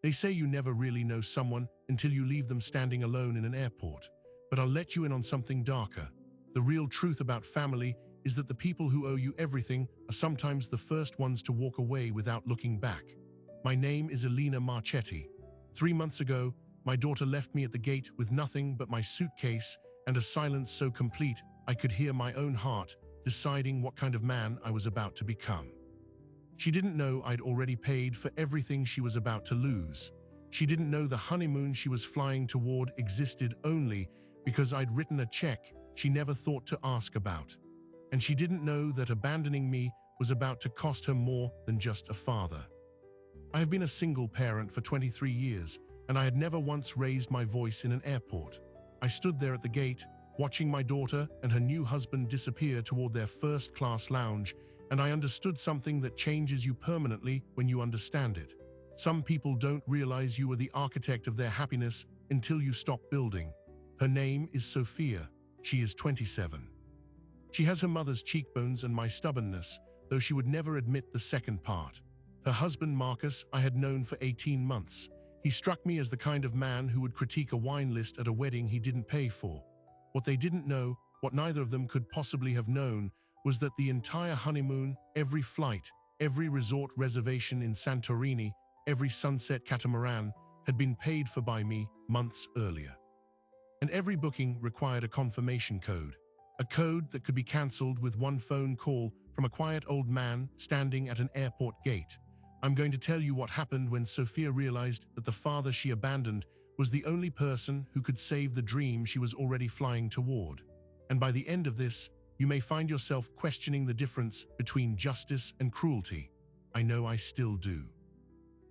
They say you never really know someone until you leave them standing alone in an airport. But I'll let you in on something darker. The real truth about family is that the people who owe you everything are sometimes the first ones to walk away without looking back. My name is Elena Marchetti. 3 months ago, my daughter left me at the gate with nothing but my suitcase and a silence so complete I could hear my own heart deciding what kind of man I was about to become. She didn't know I'd already paid for everything she was about to lose. She didn't know the honeymoon she was flying toward existed only because I'd written a check she never thought to ask about. And she didn't know that abandoning me was about to cost her more than just a father. I have been a single parent for 23 years, and I had never once raised my voice in an airport. I stood there at the gate, watching my daughter and her new husband disappear toward their first-class lounge, and I understood something that changes you permanently when you understand it. Some people don't realize you are the architect of their happiness until you stop building. Her name is Sophia. She is 27. She has her mother's cheekbones and my stubbornness, though she would never admit the second part. Her husband, Marcus, I had known for 18 months. He struck me as the kind of man who would critique a wine list at a wedding he didn't pay for. What they didn't know, what neither of them could possibly have known, was that the entire honeymoon, every flight, every resort reservation in Santorini, every sunset catamaran, had been paid for by me months earlier. And every booking required a confirmation code. A code that could be cancelled with one phone call from a quiet old man standing at an airport gate. I'm going to tell you what happened when Sophia realized that the father she abandoned was the only person who could save the dream she was already flying toward. And by the end of this, you may find yourself questioning the difference between justice and cruelty. I know I still do.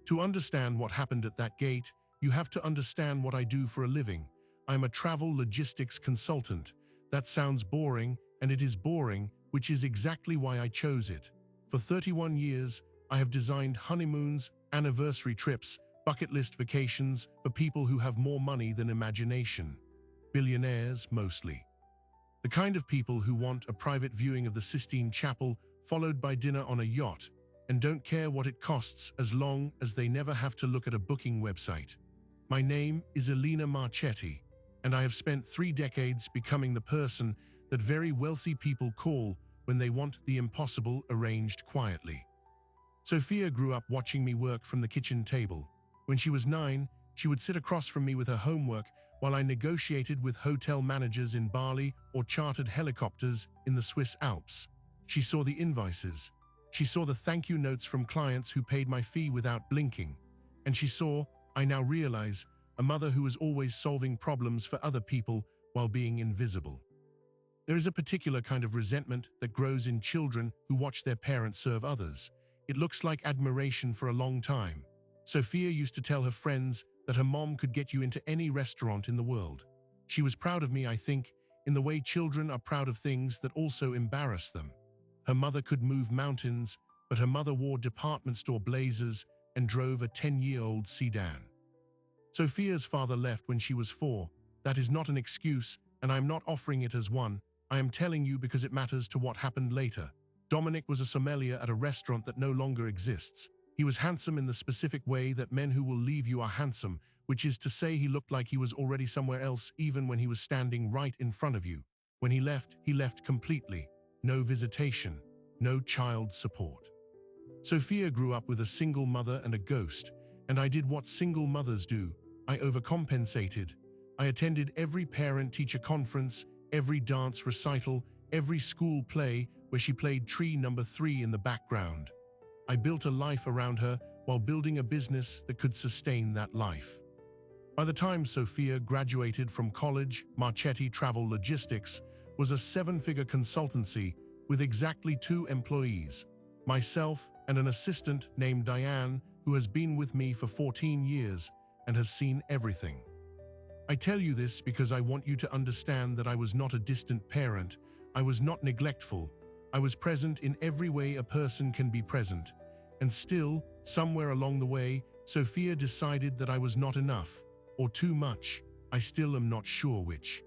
To understand what happened at that gate, you have to understand what I do for a living. I'm a travel logistics consultant. That sounds boring, and it is boring, which is exactly why I chose it. For 31 years, I have designed honeymoons, anniversary trips, bucket list vacations for people who have more money than imagination. Billionaires, mostly. The kind of people who want a private viewing of the Sistine Chapel followed by dinner on a yacht and don't care what it costs as long as they never have to look at a booking website. My name is Elena Marchetti, and I have spent 3 decades becoming the person that very wealthy people call when they want the impossible arranged quietly. Sophia grew up watching me work from the kitchen table. When she was 9, she would sit across from me with her homework while I negotiated with hotel managers in Bali or chartered helicopters in the Swiss Alps. She saw the invoices. She saw the thank you notes from clients who paid my fee without blinking. And she saw, I now realize, a mother who was always solving problems for other people while being invisible. There is a particular kind of resentment that grows in children who watch their parents serve others. It looks like admiration for a long time. Sophia used to tell her friends that her mom could get you into any restaurant in the world. She was proud of me, I think, in the way children are proud of things that also embarrass them. Her mother could move mountains, but her mother wore department store blazers and drove a 10-year-old sedan. Sophia's father left when she was 4. That is not an excuse, and I am not offering it as one. I am telling you because it matters to what happened later. Dominic was a sommelier at a restaurant that no longer exists. He was handsome in the specific way that men who will leave you are handsome, which is to say he looked like he was already somewhere else even when he was standing right in front of you. When he left completely. No visitation, no child support. Sophia grew up with a single mother and a ghost, and I did what single mothers do. I overcompensated. I attended every parent-teacher conference, every dance recital, every school play where she played tree number 3 in the background. I built a life around her while building a business that could sustain that life. By the time Sophia graduated from college, Marchetti Travel Logistics was a 7-figure consultancy with exactly 2 employees, myself and an assistant named Diane, who has been with me for 14 years and has seen everything. I tell you this because I want you to understand that I was not a distant parent. I was not neglectful. I was present in every way a person can be present. And still, somewhere along the way, Sophia decided that I was not enough, or too much. I still am not sure which.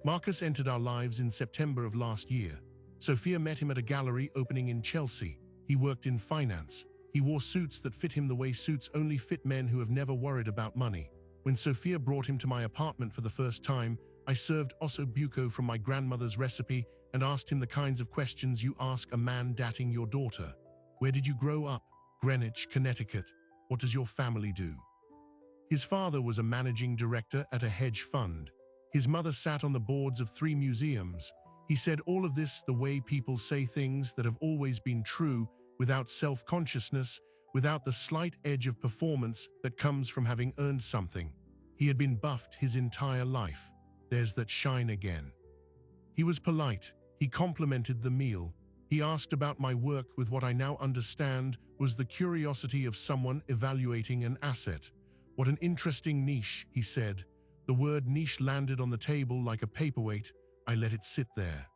Marcus entered our lives in September of last year. Sophia met him at a gallery opening in Chelsea. He worked in finance. He wore suits that fit him the way suits only fit men who have never worried about money. When Sophia brought him to my apartment for the first time, I served osso buco from my grandmother's recipe and asked him the kinds of questions you ask a man dating your daughter. Where did you grow up? Greenwich, Connecticut. What does your family do? His father was a managing director at a hedge fund. His mother sat on the boards of 3 museums. He said all of this the way people say things that have always been true, without self-consciousness, without the slight edge of performance that comes from having earned something. He had been buffed his entire life. There's that shine again. He was polite. He complimented the meal. He asked about my work with what I now understand was the curiosity of someone evaluating an asset. What an interesting niche, he said. The word niche landed on the table like a paperweight. I let it sit there.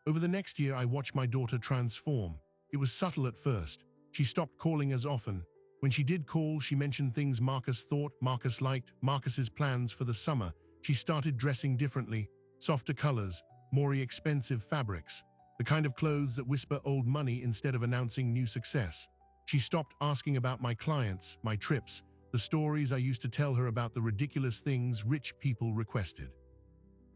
Over the next year, I watched my daughter transform. It was subtle at first. She stopped calling as often. When she did call, she mentioned things Marcus thought, Marcus liked, Marcus's plans for the summer. She started dressing differently, softer colors, more expensive fabrics, the kind of clothes that whisper old money instead of announcing new success. She stopped asking about my clients, my trips, the stories I used to tell her about the ridiculous things rich people requested.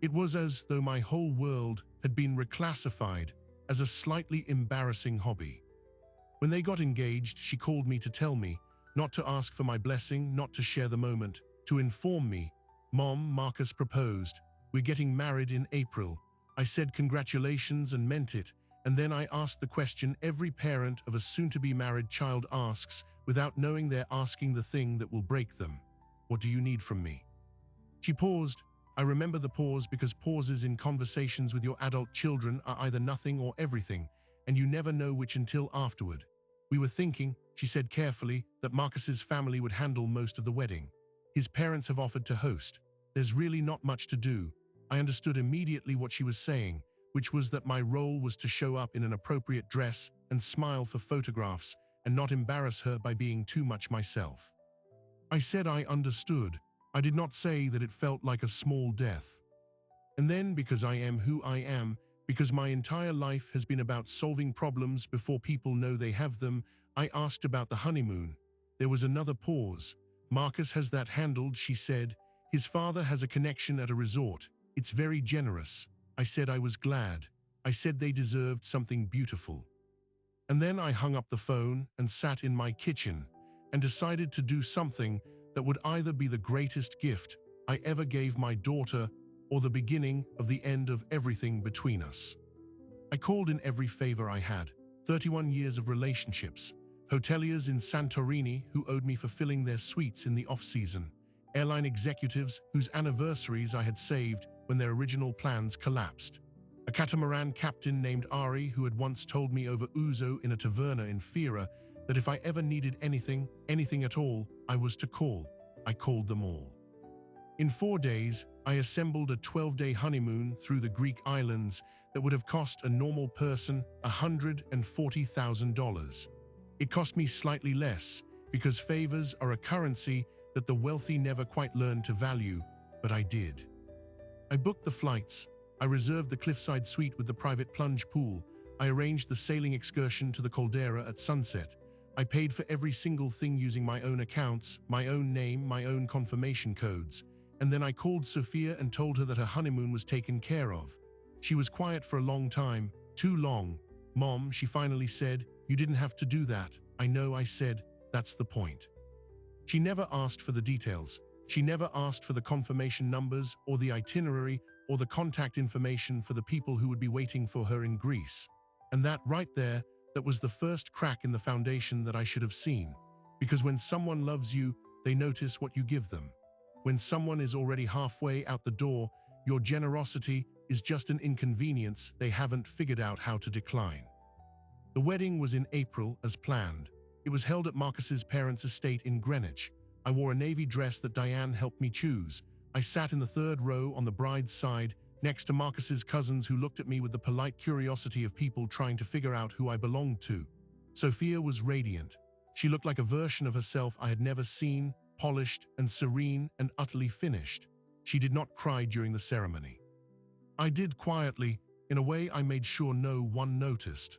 It was as though my whole world had been reclassified as a slightly embarrassing hobby. When they got engaged, she called me to tell me, not to ask for my blessing, not to share the moment, to inform me. Mom, Marcus proposed. We're getting married in April. I said congratulations and meant it, and then I asked the question every parent of a soon-to-be married child asks without knowing they're asking the thing that will break them. What do you need from me? She paused. I remember the pause because pauses in conversations with your adult children are either nothing or everything, and you never know which until afterward. We were thinking, she said carefully, that Marcus's family would handle most of the wedding. His parents have offered to host. There's really not much to do. I understood immediately what she was saying, which was that my role was to show up in an appropriate dress and smile for photographs and not embarrass her by being too much myself. I said I understood. I did not say that it felt like a small death. And then, because I am who I am, because my entire life has been about solving problems before people know they have them, I asked about the honeymoon. There was another pause. Marcus has that handled, she said. His father has a connection at a resort. It's very generous. I said I was glad. I said they deserved something beautiful. And then I hung up the phone and sat in my kitchen and decided to do something that would either be the greatest gift I ever gave my daughter or the beginning of the end of everything between us. I called in every favor I had, 31 years of relationships, hoteliers in Santorini who owed me for filling their suites in the off-season, airline executives whose anniversaries I had saved when their original plans collapsed, a catamaran captain named Ari who had once told me over ouzo in a taverna in Fira that if I ever needed anything at all, I was to call. I called them all. In 4 days, I assembled a 12-day honeymoon through the Greek islands that would have cost a normal person $140,000. It cost me slightly less because favors are a currency that the wealthy never quite learn to value, but I did. I booked the flights. I reserved the cliffside suite with the private plunge pool. I arranged the sailing excursion to the caldera at sunset. I paid for every single thing using my own accounts, my own name, my own confirmation codes. And then I called Sophia and told her that her honeymoon was taken care of. She was quiet for a long time, too long. Mom, she finally said, you didn't have to do that. I know, I said, that's the point. She never asked for the details. She never asked for the confirmation numbers or the itinerary or the contact information for the people who would be waiting for her in Greece. And that right there, that was the first crack in the foundation that I should have seen. Because when someone loves you, they notice what you give them. When someone is already halfway out the door, your generosity is just an inconvenience they haven't figured out how to decline. The wedding was in April as planned. It was held at Marcus's parents' estate in Greenwich. I wore a navy dress that Diane helped me choose. I sat in the 3rd row on the bride's side, next to Marcus's cousins who looked at me with the polite curiosity of people trying to figure out who I belonged to. Sophia was radiant. She looked like a version of herself I had never seen, polished and serene and utterly finished. She did not cry during the ceremony. I did quietly, in a way I made sure no one noticed.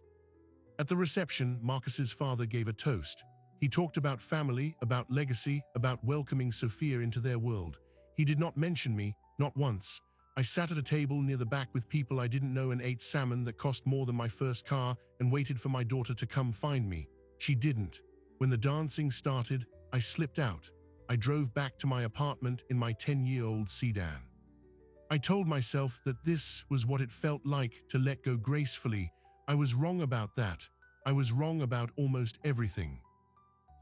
At the reception, Marcus's father gave a toast. He talked about family, about legacy, about welcoming Sophia into their world. He did not mention me, not once. I sat at a table near the back with people I didn't know and ate salmon that cost more than my first car and waited for my daughter to come find me. She didn't. When the dancing started, I slipped out. I drove back to my apartment in my 10-year-old sedan. I told myself that this was what it felt like to let go gracefully. I was wrong about that. I was wrong about almost everything.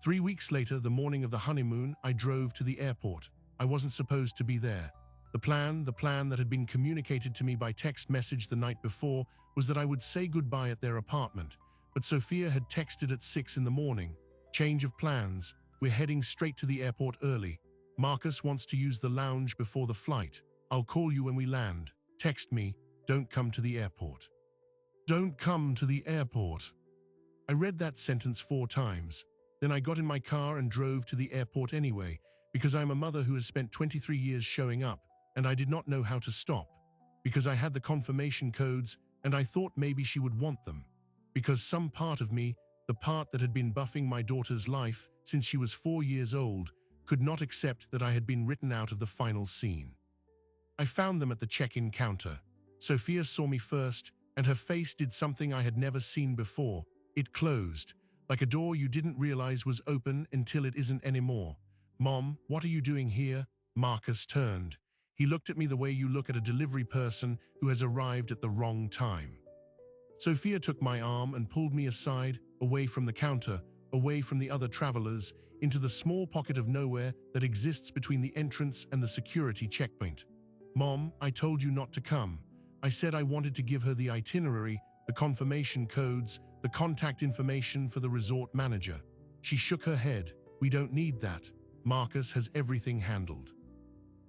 3 weeks later, the morning of the honeymoon, I drove to the airport. I wasn't supposed to be there. The plan that had been communicated to me by text message the night before was that I would say goodbye at their apartment. But Sophia had texted at 6 in the morning. Change of plans. We're heading straight to the airport early. Marcus wants to use the lounge before the flight. I'll call you when we land. Text me. Don't come to the airport. Don't come to the airport. I read that sentence 4 times. Then I got in my car and drove to the airport anyway, because I'm a mother who has spent 23 years showing up, and I did not know how to stop. Because I had the confirmation codes, and I thought maybe she would want them. Because some part of me, the part that had been buffing my daughter's life since she was 4 years old, could not accept that I had been written out of the final scene. I found them at the check-in counter. Sophia saw me first, and her face did something I had never seen before. It closed, like a door you didn't realize was open until it isn't anymore. Mom, what are you doing here? Marcus turned. He looked at me the way you look at a delivery person who has arrived at the wrong time. Sophia took my arm and pulled me aside, away from the counter, away from the other travelers, into the small pocket of nowhere that exists between the entrance and the security checkpoint. Mom, I told you not to come. I said I wanted to give her the itinerary, the confirmation codes, the contact information for the resort manager. She shook her head. We don't need that. Marcus has everything handled.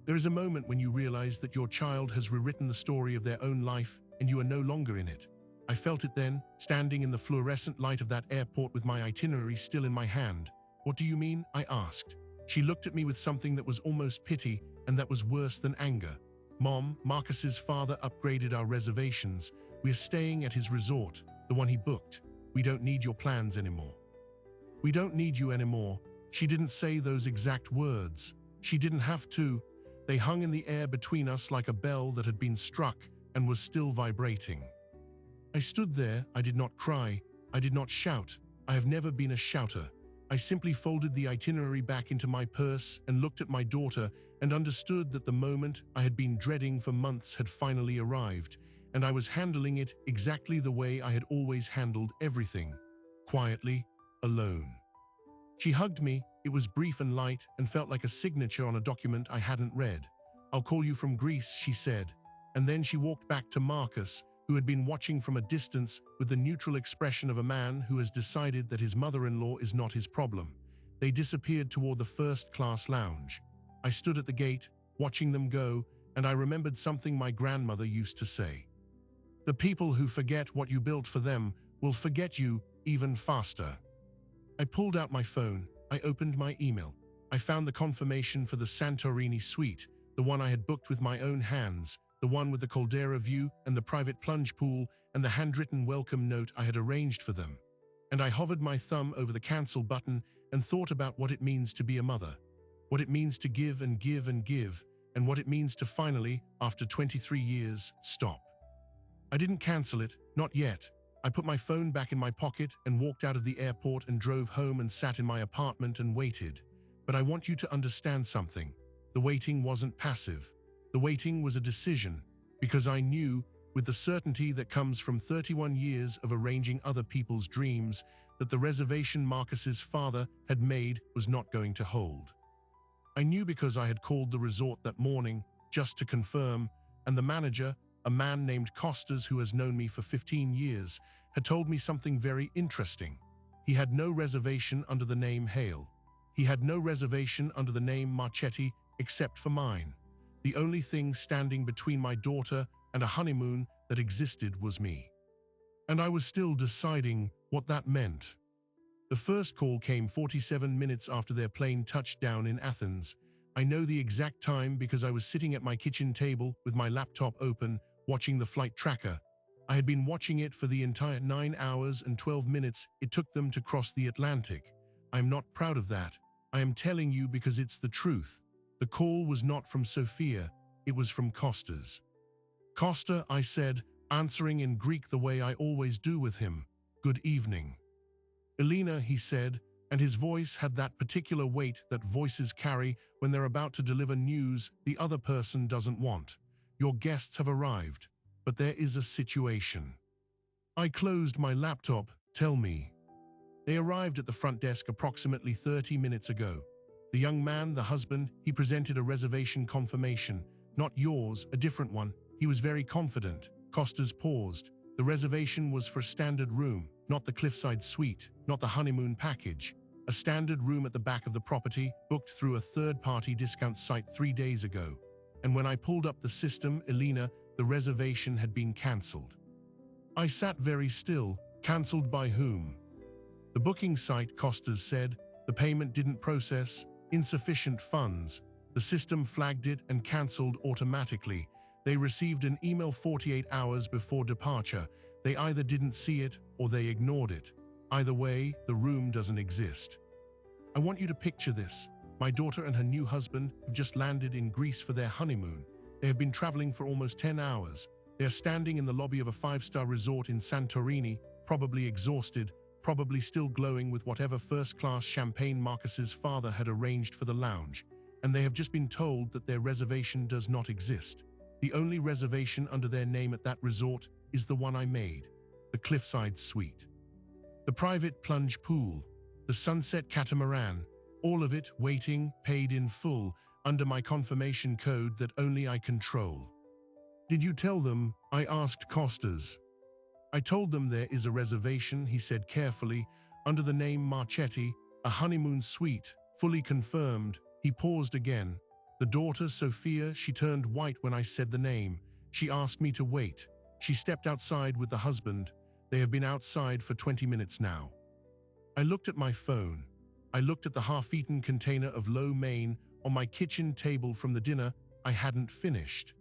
There is a moment when you realize that your child has rewritten the story of their own life and you are no longer in it. I felt it then, standing in the fluorescent light of that airport with my itinerary still in my hand. What do you mean? I asked. She looked at me with something that was almost pity and that was worse than anger. Mom, Marcus's father upgraded our reservations. We're staying at his resort, the one he booked. We don't need your plans anymore. We don't need you anymore. She didn't say those exact words. She didn't have to. They hung in the air between us like a bell that had been struck and was still vibrating. I stood there. I did not cry. I did not shout. I have never been a shouter. I simply folded the itinerary back into my purse and looked at my daughter and understood that the moment I had been dreading for months had finally arrived, and I was handling it exactly the way I had always handled everything, quietly, alone. She hugged me. It was brief and light and felt like a signature on a document I hadn't read. I'll call you from Greece, she said. And then she walked back to Marcus, who had been watching from a distance with the neutral expression of a man who has decided that his mother-in-law is not his problem. They disappeared toward the first-class lounge. I stood at the gate, watching them go, and I remembered something my grandmother used to say. The people who forget what you built for them will forget you even faster. I pulled out my phone. I opened my email. I found the confirmation for the Santorini suite, the one I had booked with my own hands, the one with the caldera view and the private plunge pool and the handwritten welcome note I had arranged for them. And I hovered my thumb over the cancel button and thought about what it means to be a mother, what it means to give and give and give, and what it means to finally, after 23 years, stop. I didn't cancel it, not yet. I put my phone back in my pocket and walked out of the airport and drove home and sat in my apartment and waited. But I want you to understand something. The waiting wasn't passive. The waiting was a decision, because I knew, with the certainty that comes from 31 years of arranging other people's dreams, that the reservation Marcus's father had made was not going to hold. I knew because I had called the resort that morning, just to confirm, and the manager, a man named Costas who has known me for 15 years, had told me something very interesting. He had no reservation under the name Hale. He had no reservation under the name Marchetti except for mine. The only thing standing between my daughter and a honeymoon that existed was me. And I was still deciding what that meant. The first call came 47 minutes after their plane touched down in Athens. I know the exact time because I was sitting at my kitchen table with my laptop open, watching the flight tracker. I had been watching it for the entire 9 hours and 12 minutes it took them to cross the Atlantic. I'm not proud of that. I am telling you because it's the truth. The call was not from Sophia, it was from Costas. Costa, I said, answering in Greek the way I always do with him. Good evening. Elena, he said, and his voice had that particular weight that voices carry when they're about to deliver news the other person doesn't want. Your guests have arrived, but there is a situation. I closed my laptop. Tell me. They arrived at the front desk approximately 30 minutes ago. The young man, the husband, he presented a reservation confirmation. Not yours, a different one. He was very confident. Costas paused. The reservation was for a standard room, not the cliffside suite, not the honeymoon package. A standard room at the back of the property, booked through a third-party discount site 3 days ago. And when I pulled up the system, Elena, the reservation had been cancelled. I sat very still. Cancelled by whom? The booking site, Costas said. The payment didn't process. Insufficient funds. The system flagged it and cancelled automatically. They received an email 48 hours before departure. They either didn't see it or they ignored it. Either way, the room doesn't exist. I want you to picture this. My daughter and her new husband have just landed in Greece for their honeymoon. They have been traveling for almost 10 hours. They are standing in the lobby of a 5-star resort in Santorini, probably exhausted, probably still glowing with whatever first-class champagne Marcus's father had arranged for the lounge. And they have just been told that their reservation does not exist. The only reservation under their name at that resort is the one I made, the Cliffside Suite. The private plunge pool, the sunset catamaran, all of it waiting, paid in full, under my confirmation code that only I control. Did you tell them? I asked Costas. I told them there is a reservation, he said carefully, under the name Marchetti, a honeymoon suite, fully confirmed. He paused again. The daughter, Sophia, she turned white when I said the name. She asked me to wait. She stepped outside with the husband. They have been outside for 20 minutes now. I looked at my phone. I looked at the half-eaten container of lo mein on my kitchen table from the dinner I hadn't finished.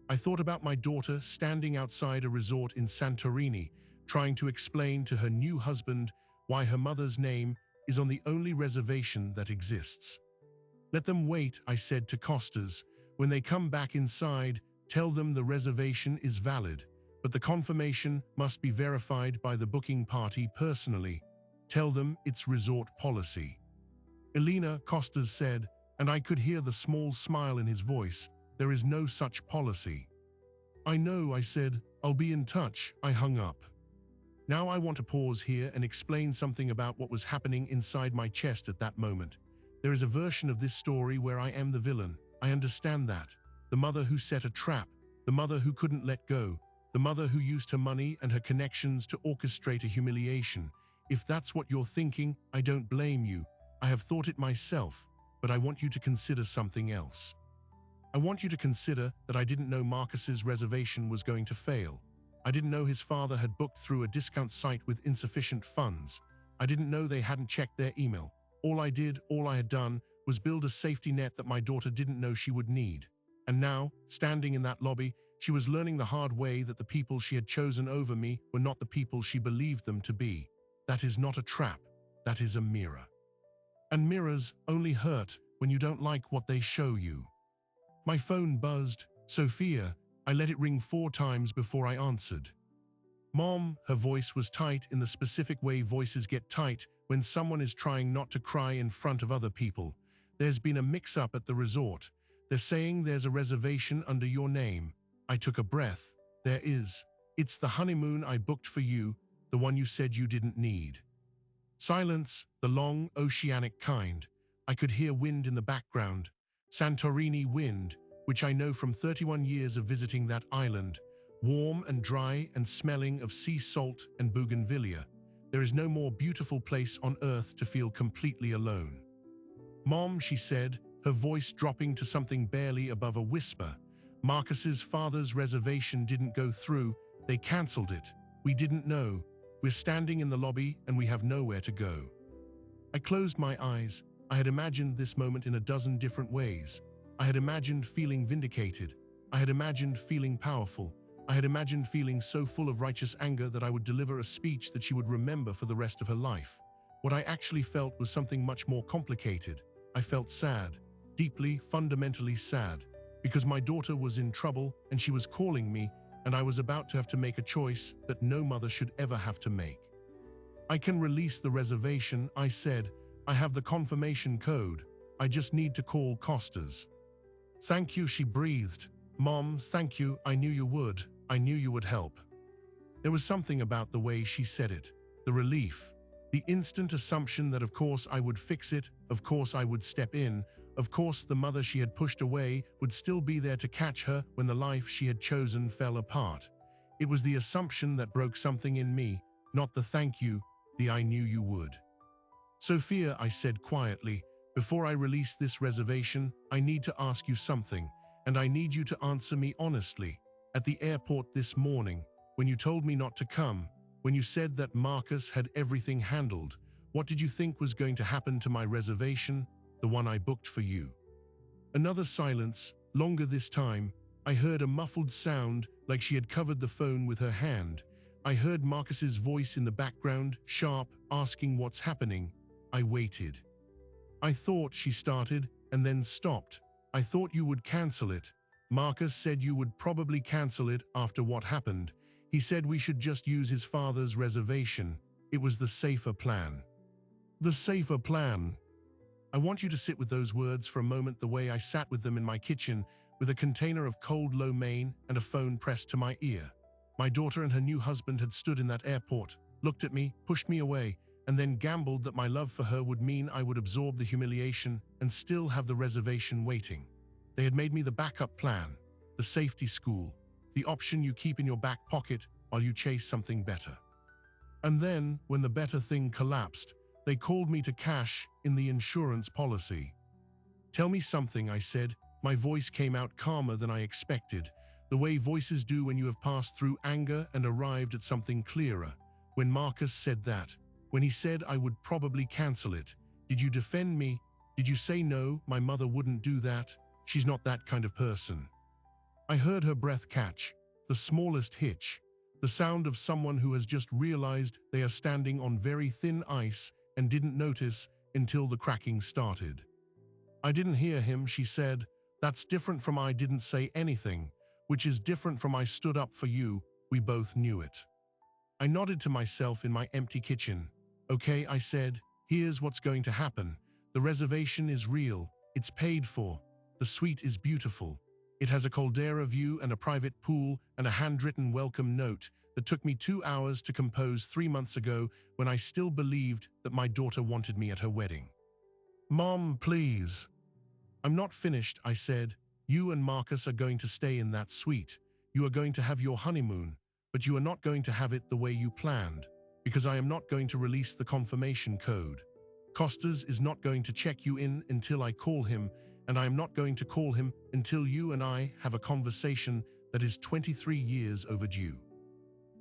I thought about my daughter standing outside a resort in Santorini, trying to explain to her new husband why her mother's name is on the only reservation that exists. Let them wait, I said to Costas. When they come back inside, tell them the reservation is valid, but the confirmation must be verified by the booking party personally. Tell them it's resort policy. Elena, Costas said, and I could hear the small smile in his voice. There is no such policy. I know, I said. I'll be in touch. I hung up. Now I want to pause here and explain something about what was happening inside my chest at that moment. There is a version of this story where I am the villain. I understand that. The mother who set a trap, the mother who couldn't let go, the mother who used her money and her connections to orchestrate a humiliation. If that's what you're thinking, I don't blame you. I have thought it myself, but I want you to consider something else. I want you to consider that I didn't know Marcus's reservation was going to fail. I didn't know his father had booked through a discount site with insufficient funds. I didn't know they hadn't checked their email. All I had done, was build a safety net that my daughter didn't know she would need. And now, standing in that lobby, she was learning the hard way that the people she had chosen over me were not the people she believed them to be. That is not a trap. That is a mirror. And mirrors only hurt when you don't like what they show you. My phone buzzed. Sophia. I let it ring 4 times before I answered. Mom, her voice was tight in the specific way voices get tight when someone is trying not to cry in front of other people. There's been a mix-up at the resort. They're saying there's a reservation under your name. I took a breath. There is. It's the honeymoon I booked for you, the one you said you didn't need. Silence, the long, oceanic kind. I could hear wind in the background. Santorini wind, which I know from 31 years of visiting that island, warm and dry and smelling of sea salt and bougainvillea. There is no more beautiful place on earth to feel completely alone. Mom, she said, her voice dropping to something barely above a whisper. Marcus's father's reservation didn't go through. They cancelled it. We didn't know. We're standing in the lobby and we have nowhere to go. I closed my eyes. I had imagined this moment in a dozen different ways. I had imagined feeling vindicated. I had imagined feeling powerful. I had imagined feeling so full of righteous anger that I would deliver a speech that she would remember for the rest of her life. What I actually felt was something much more complicated. I felt sad, deeply, fundamentally sad, because my daughter was in trouble and she was calling me, and I was about to have to make a choice that no mother should ever have to make. I can release the reservation, I said. I have the confirmation code. I just need to call Costas. Thank you, she breathed. Mom, thank you. I knew you would. I knew you would help. There was something about the way she said it. The relief. The instant assumption that of course I would fix it, of course I would step in, of course the mother she had pushed away would still be there to catch her when the life she had chosen fell apart. It was the assumption that broke something in me, not the thank you, the I knew you would. Sophia, I said quietly, before I release this reservation, I need to ask you something, and I need you to answer me honestly. At the airport this morning, when you told me not to come, when you said that Marcus had everything handled, what did you think was going to happen to my reservation, the one I booked for you? Another silence, longer this time. I heard a muffled sound like she had covered the phone with her hand. I heard Marcus's voice in the background, sharp, asking what's happening. I waited. I thought, she started, and then stopped. I thought you would cancel it. Marcus said you would probably cancel it after what happened. He said we should just use his father's reservation. It was the safer plan. The safer plan. I want you to sit with those words for a moment the way I sat with them in my kitchen, with a container of cold lo mein and a phone pressed to my ear. My daughter and her new husband had stood in that airport, looked at me, pushed me away, and then gambled that my love for her would mean I would absorb the humiliation and still have the reservation waiting. They had made me the backup plan, the safety school, the option you keep in your back pocket while you chase something better. And then, when the better thing collapsed, they called me to cash in the insurance policy. Tell me something, I said. My voice came out calmer than I expected, the way voices do when you have passed through anger and arrived at something clearer. When Marcus said that, when he said I would probably cancel it, did you defend me? Did you say no, my mother wouldn't do that? She's not that kind of person. I heard her breath catch, the smallest hitch, the sound of someone who has just realized they are standing on very thin ice and didn't notice until the cracking started. I didn't hear him, she said. That's different from I didn't say anything, which is different from I stood up for you. We both knew it. I nodded to myself in my empty kitchen. Okay, I said, here's what's going to happen. The reservation is real. It's paid for. The suite is beautiful. It has a caldera view and a private pool and a handwritten welcome note that took me 2 hours to compose 3 months ago when I still believed that my daughter wanted me at her wedding. Mom, please. I'm not finished, I said. You and Marcus are going to stay in that suite. You are going to have your honeymoon, but you are not going to have it the way you planned, because I am not going to release the confirmation code. Costas is not going to check you in until I call him, and I am not going to call him until you and I have a conversation that is 23 years overdue.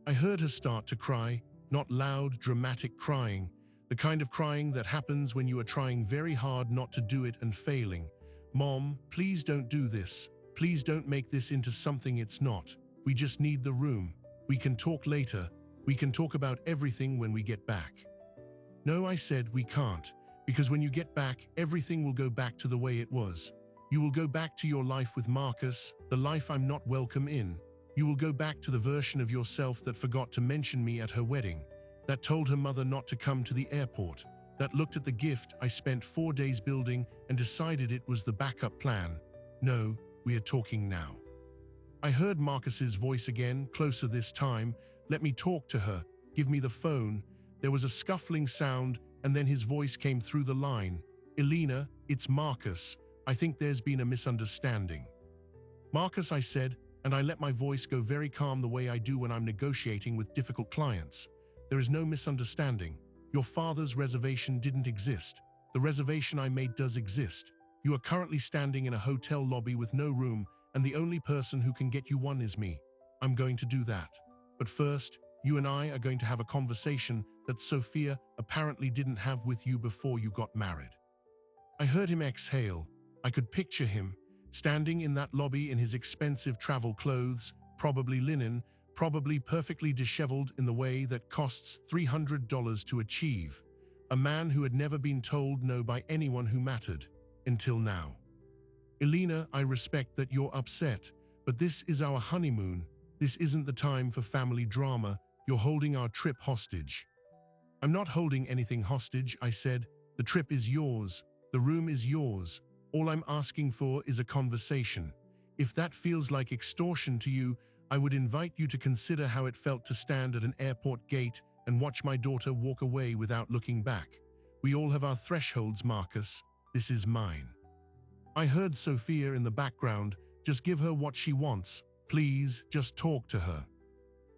I heard her start to cry, not loud, dramatic crying, the kind of crying that happens when you are trying very hard not to do it and failing. Mom, please don't do this. Please don't make this into something it's not. We just need the room. We can talk later. We can talk about everything when we get back. No, I said, we can't, because when you get back, everything will go back to the way it was. You will go back to your life with Marcus, the life I'm not welcome in. You will go back to the version of yourself that forgot to mention me at her wedding, that told her mother not to come to the airport, that looked at the gift I spent 4 days building and decided it was the backup plan. No, we are talking now. I heard Marcus's voice again, closer this time. Let me talk to her. Give me the phone. There was a scuffling sound, and then his voice came through the line. Elena, it's Marcus. I think there's been a misunderstanding. Marcus, I said, and I let my voice go very calm the way I do when I'm negotiating with difficult clients. There is no misunderstanding. Your father's reservation didn't exist. The reservation I made does exist. You are currently standing in a hotel lobby with no room, and the only person who can get you one is me. I'm going to do that. But first, you and I are going to have a conversation that Sophia apparently didn't have with you before you got married. I heard him exhale. I could picture him, standing in that lobby in his expensive travel clothes, probably linen, probably perfectly disheveled in the way that costs $300 to achieve. a man who had never been told no by anyone who mattered, until now. Elena, I respect that you're upset, but this is our honeymoon. This isn't the time for family drama. You're holding our trip hostage. I'm not holding anything hostage, I said. The trip is yours. The room is yours. All I'm asking for is a conversation. If that feels like extortion to you, I would invite you to consider how it felt to stand at an airport gate and watch my daughter walk away without looking back. We all have our thresholds, Marcus. This is mine. I heard Sophia in the background. Just give her what she wants. Please, just talk to her.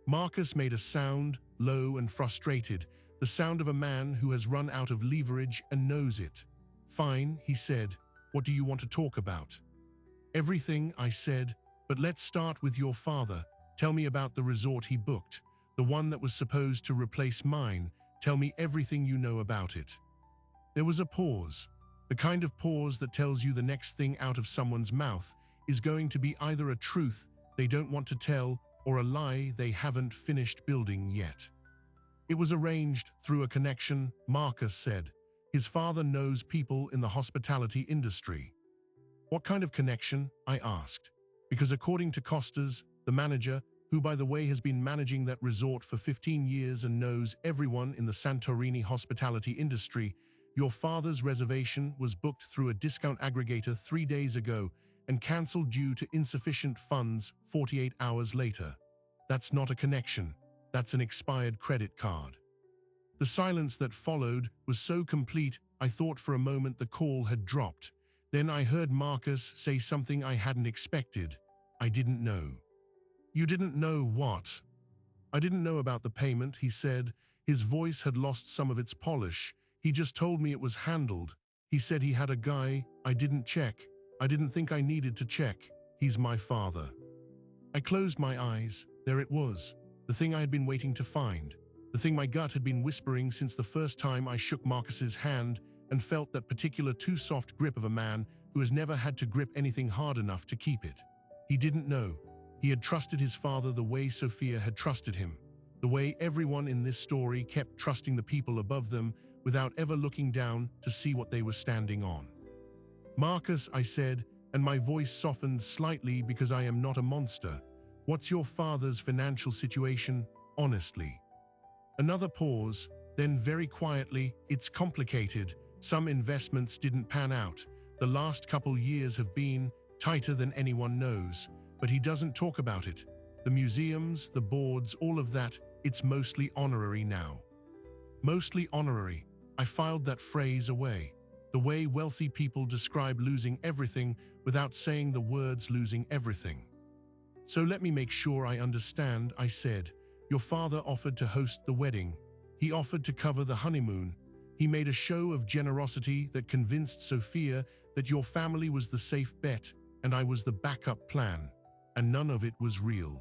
Marcus made a sound, low and frustrated, the sound of a man who has run out of leverage and knows it. Fine, he said. What do you want to talk about? Everything, I said, but let's start with your father. Tell me about the resort he booked, the one that was supposed to replace mine. Tell me everything you know about it. There was a pause, the kind of pause that tells you the next thing out of someone's mouth is going to be either a truth they don't want to tell or a lie they haven't finished building yet. It was arranged through a connection, Marcus said. His father knows people in the hospitality industry. What kind of connection? I asked. Because according to Costas, the manager, who by the way has been managing that resort for 15 years and knows everyone in the Santorini hospitality industry, your father's reservation was booked through a discount aggregator 3 days ago and cancelled due to insufficient funds 48 hours later. That's not a connection. That's an expired credit card. The silence that followed was so complete, I thought for a moment the call had dropped. Then I heard Marcus say something I hadn't expected. I didn't know. You didn't know what? I didn't know about the payment, he said. His voice had lost some of its polish. He just told me it was handled. He said he had a guy. I didn't check. I didn't think I needed to check. He's my father. I closed my eyes. There it was. The thing I had been waiting to find. The thing my gut had been whispering since the first time I shook Marcus's hand and felt that particular too soft grip of a man who has never had to grip anything hard enough to keep it. He didn't know. He had trusted his father the way Sophia had trusted him, the way everyone in this story kept trusting the people above them without ever looking down to see what they were standing on. Marcus, I said, and my voice softened slightly because I am not a monster. What's your father's financial situation, honestly? Another pause, then very quietly, it's complicated. Some investments didn't pan out. The last couple years have been tighter than anyone knows, but he doesn't talk about it. The museums, the boards, all of that, it's mostly honorary now. Mostly honorary. I filed that phrase away. The way wealthy people describe losing everything without saying the words losing everything. So let me make sure I understand, I said. Your father offered to host the wedding. He offered to cover the honeymoon. He made a show of generosity that convinced Sophia that your family was the safe bet and I was the backup plan, and none of it was real.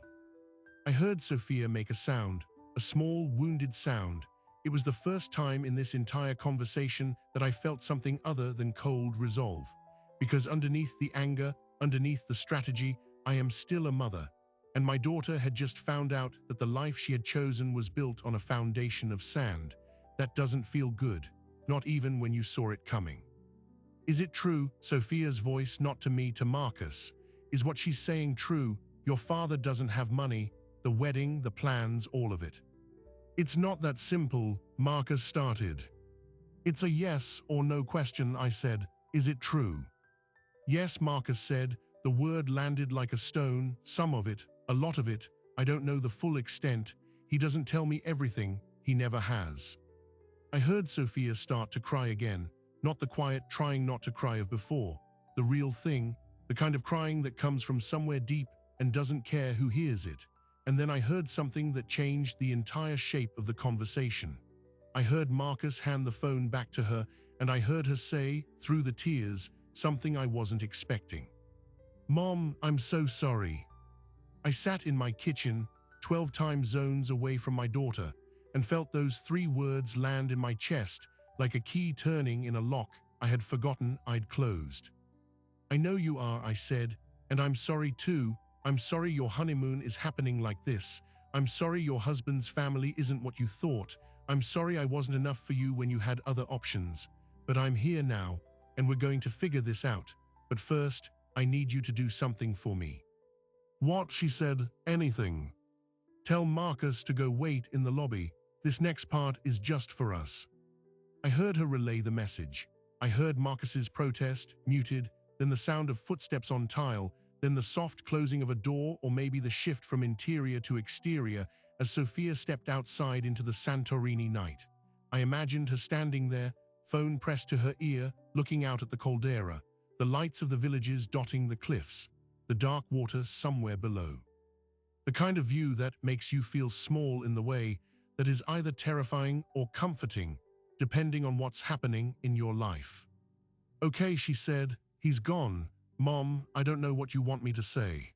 I heard Sophia make a sound, a small, wounded sound. It was the first time in this entire conversation that I felt something other than cold resolve. Because underneath the anger, underneath the strategy, I am still a mother. And my daughter had just found out that the life she had chosen was built on a foundation of sand. That doesn't feel good, not even when you saw it coming. Is it true? Sophia's voice, not to me, to Marcus. Is what she's saying true? Your father doesn't have money, the wedding, the plans, all of it. It's not that simple, Marcus started. It's a yes or no question, I said. Is it true? Yes, Marcus said. The word landed like a stone, some of it, a lot of it. I don't know the full extent. He doesn't tell me everything. He never has. I heard Sophia start to cry again, not the quiet trying not to cry of before, the real thing, the kind of crying that comes from somewhere deep and doesn't care who hears it. And then I heard something that changed the entire shape of the conversation. I heard Marcus hand the phone back to her, and I heard her say, through the tears, something I wasn't expecting. Mom, I'm so sorry. I sat in my kitchen, 12 time zones away from my daughter, and felt those 3 words land in my chest like a key turning in a lock I had forgotten I'd closed. I know you are, I said, and I'm sorry too. I'm sorry your honeymoon is happening like this. I'm sorry your husband's family isn't what you thought. I'm sorry I wasn't enough for you when you had other options, but I'm here now, and we're going to figure this out. But first, I need you to do something for me." "What?" she said. "Anything. Tell Marcus to go wait in the lobby. This next part is just for us." I heard her relay the message. I heard Marcus's protest, muted, then the sound of footsteps on tile, then the soft closing of a door, or maybe the shift from interior to exterior as Sophia stepped outside into the Santorini night. I imagined her standing there, phone pressed to her ear, looking out at the caldera, the lights of the villages dotting the cliffs, the dark water somewhere below. The kind of view that makes you feel small in the way that is either terrifying or comforting, depending on what's happening in your life. "Okay," she said, "he's gone. Mom, I don't know what you want me to say."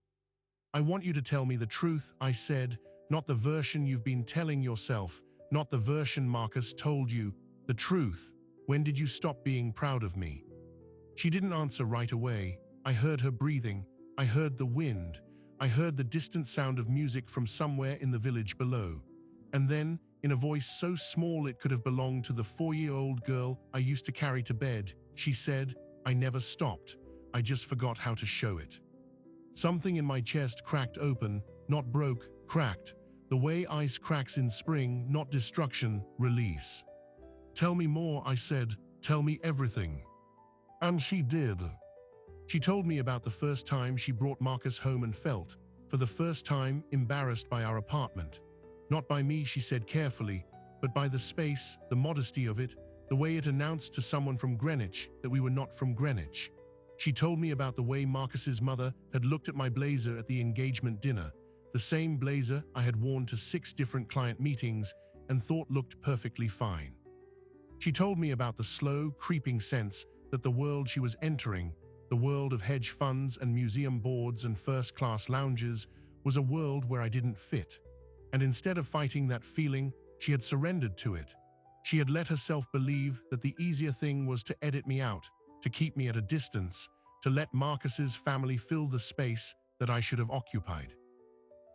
"I want you to tell me the truth," I said, "not the version you've been telling yourself, not the version Marcus told you. The truth. When did you stop being proud of me?" She didn't answer right away. I heard her breathing. I heard the wind. I heard the distant sound of music from somewhere in the village below. And then, in a voice so small it could have belonged to the 4-year-old girl I used to carry to bed, she said, "I never stopped. I just forgot how to show it." Something in my chest cracked open, not broke, cracked. The way ice cracks in spring, not destruction, release. "Tell me more," I said. "Tell me everything." And she did. She told me about the first time she brought Marcus home and felt, for the first time, embarrassed by our apartment. Not by me, she said carefully, but by the space, the modesty of it, the way it announced to someone from Greenwich that we were not from Greenwich. She told me about the way Marcus's mother had looked at my blazer at the engagement dinner, the same blazer I had worn to 6 different client meetings and thought looked perfectly fine. She told me about the slow, creeping sense that the world she was entering, the world of hedge funds and museum boards and first-class lounges, was a world where I didn't fit. And instead of fighting that feeling, she had surrendered to it. She had let herself believe that the easier thing was to edit me out, to keep me at a distance, to let Marcus's family fill the space that I should have occupied.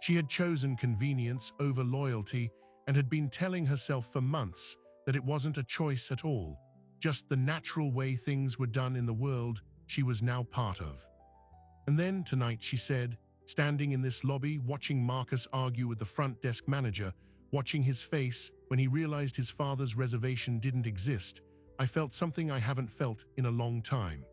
She had chosen convenience over loyalty and had been telling herself for months that it wasn't a choice at all, just the natural way things were done in the world she was now part of. And then tonight, she said, standing in this lobby watching Marcus argue with the front desk manager, watching his face when he realized his father's reservation didn't exist, I felt something I haven't felt in a long time.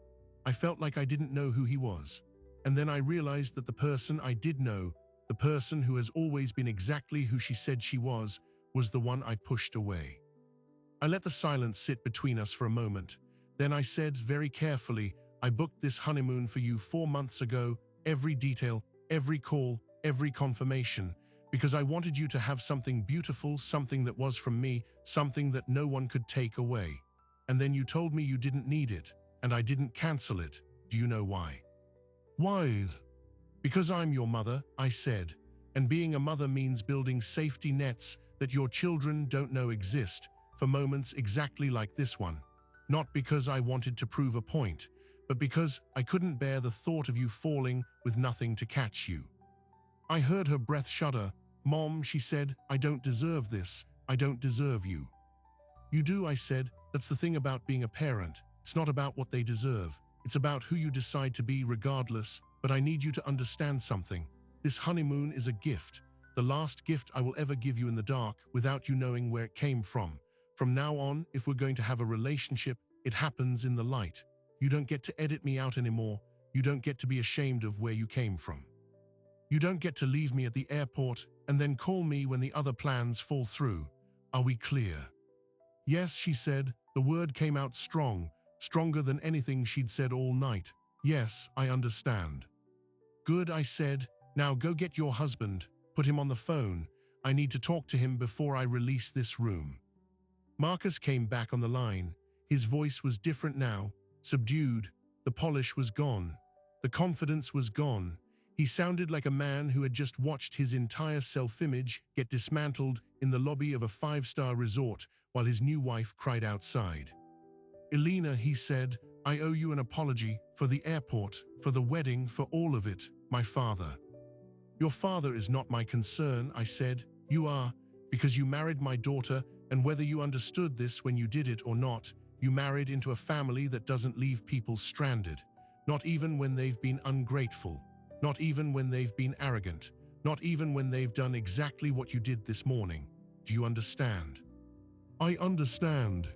I felt like I didn't know who he was. And then I realized that the person I did know, the person who has always been exactly who she said she was the one I pushed away. I let the silence sit between us for a moment. Then I said very carefully, "I booked this honeymoon for you 4 months ago, every detail, every call, every confirmation, because I wanted you to have something beautiful, something that was from me, something that no one could take away. And then you told me you didn't need it, and I didn't cancel it. Do you know why?" "Why?" "Because I'm your mother," I said, "and being a mother means building safety nets that your children don't know exist, for moments exactly like this one. Not because I wanted to prove a point, but because I couldn't bear the thought of you falling with nothing to catch you." I heard her breath shudder. "Mom," she said, "I don't deserve this. I don't deserve you." "You do," I said. "That's the thing about being a parent. It's not about what they deserve. It's about who you decide to be regardless. But I need you to understand something. This honeymoon is a gift. The last gift I will ever give you in the dark without you knowing where it came from. From now on, if we're going to have a relationship, it happens in the light. You don't get to edit me out anymore. You don't get to be ashamed of where you came from. You don't get to leave me at the airport and then call me when the other plans fall through. Are we clear?" "Yes," she said. The word came out strong, stronger than anything she'd said all night. "Yes, I understand." "Good," I said. "Now go get your husband. Put him on the phone. I need to talk to him before I release this room." Marcus came back on the line. His voice was different now, subdued. The polish was gone. The confidence was gone. He sounded like a man who had just watched his entire self-image get dismantled in the lobby of a 5-star resort while his new wife cried outside. "Elena," he said, "I owe you an apology for the airport, for the wedding, for all of it, my father." "Your father is not my concern," I said. "You are, because you married my daughter And whether you understood this when you did it or not, you married into a family that doesn't leave people stranded, not even when they've been ungrateful, not even when they've been arrogant, not even when they've done exactly what you did this morning. Do you understand? I understand.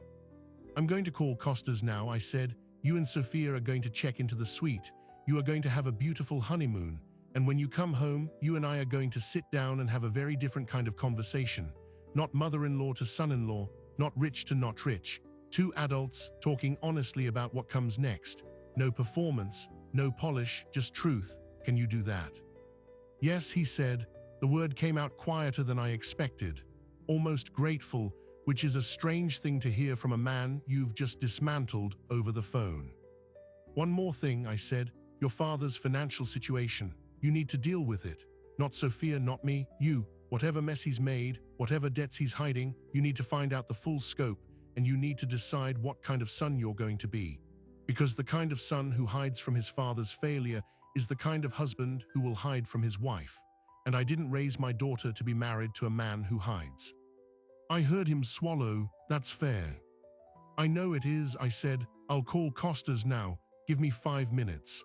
I'm going to call Costas now, I said. You and Sophia are going to check into the suite. You are going to have a beautiful honeymoon. And when you come home, you and I are going to sit down and have a very different kind of conversation. Not mother-in-law to son-in-law, not rich to not rich. Two adults talking honestly about what comes next. No performance, no polish, just truth. Can you do that? Yes, he said. The word came out quieter than I expected. Almost grateful, which is a strange thing to hear from a man you've just dismantled over the phone. One more thing, I said. Your father's financial situation. You need to deal with it. Not Sophia, not me, you. Whatever mess he's made, whatever debts he's hiding, you need to find out the full scope, and you need to decide what kind of son you're going to be. Because the kind of son who hides from his father's failure is the kind of husband who will hide from his wife. And I didn't raise my daughter to be married to a man who hides. I heard him swallow. That's fair. I know it is, I said. I'll call Costas now. Give me 5 minutes.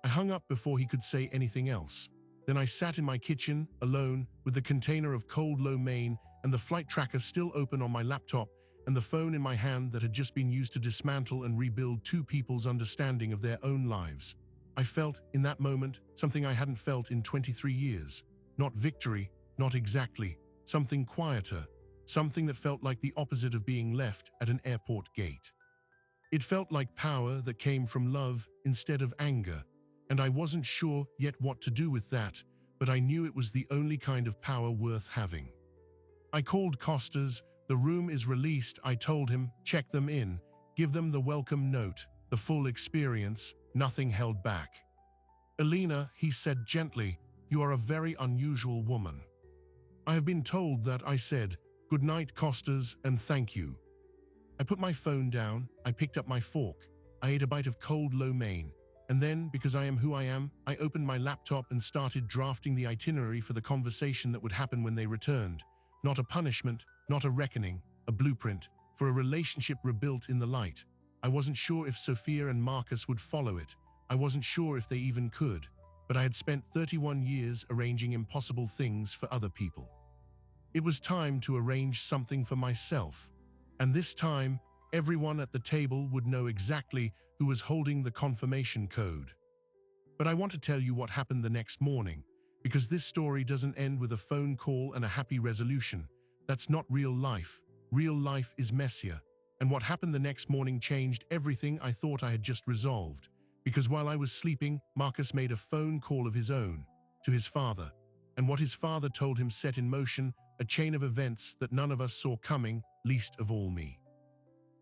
I hung up before he could say anything else. Then I sat in my kitchen, alone, with the container of cold lo mein and the flight tracker still open on my laptop and the phone in my hand that had just been used to dismantle and rebuild two people's understanding of their own lives. I felt, in that moment, something I hadn't felt in 23 years. Not victory, not exactly. Something quieter. Something that felt like the opposite of being left at an airport gate. It felt like power that came from love instead of anger. And I wasn't sure yet what to do with that, but I knew it was the only kind of power worth having. I called Costas. The room is released, I told him. Check them in. Give them the welcome note, the full experience, nothing held back. Elena, he said gently, you are a very unusual woman. I have been told that, I said. Good night, Costas, and thank you. I put my phone down. I picked up my fork. I ate a bite of cold lo mein. And then, because I am who I am, I opened my laptop and started drafting the itinerary for the conversation that would happen when they returned. Not a punishment, not a reckoning, a blueprint, for a relationship rebuilt in the light. I wasn't sure if Sophia and Marcus would follow it. I wasn't sure if they even could. But I had spent 31 years arranging impossible things for other people. It was time to arrange something for myself. And this time, everyone at the table would know exactly who was holding the confirmation code. But I want to tell you what happened the next morning, because this story doesn't end with a phone call and a happy resolution. That's not real life. Real life is messier. And what happened the next morning changed everything I thought I had just resolved. Because while I was sleeping, Marcus made a phone call of his own, to his father. And what his father told him set in motion a chain of events that none of us saw coming, least of all me.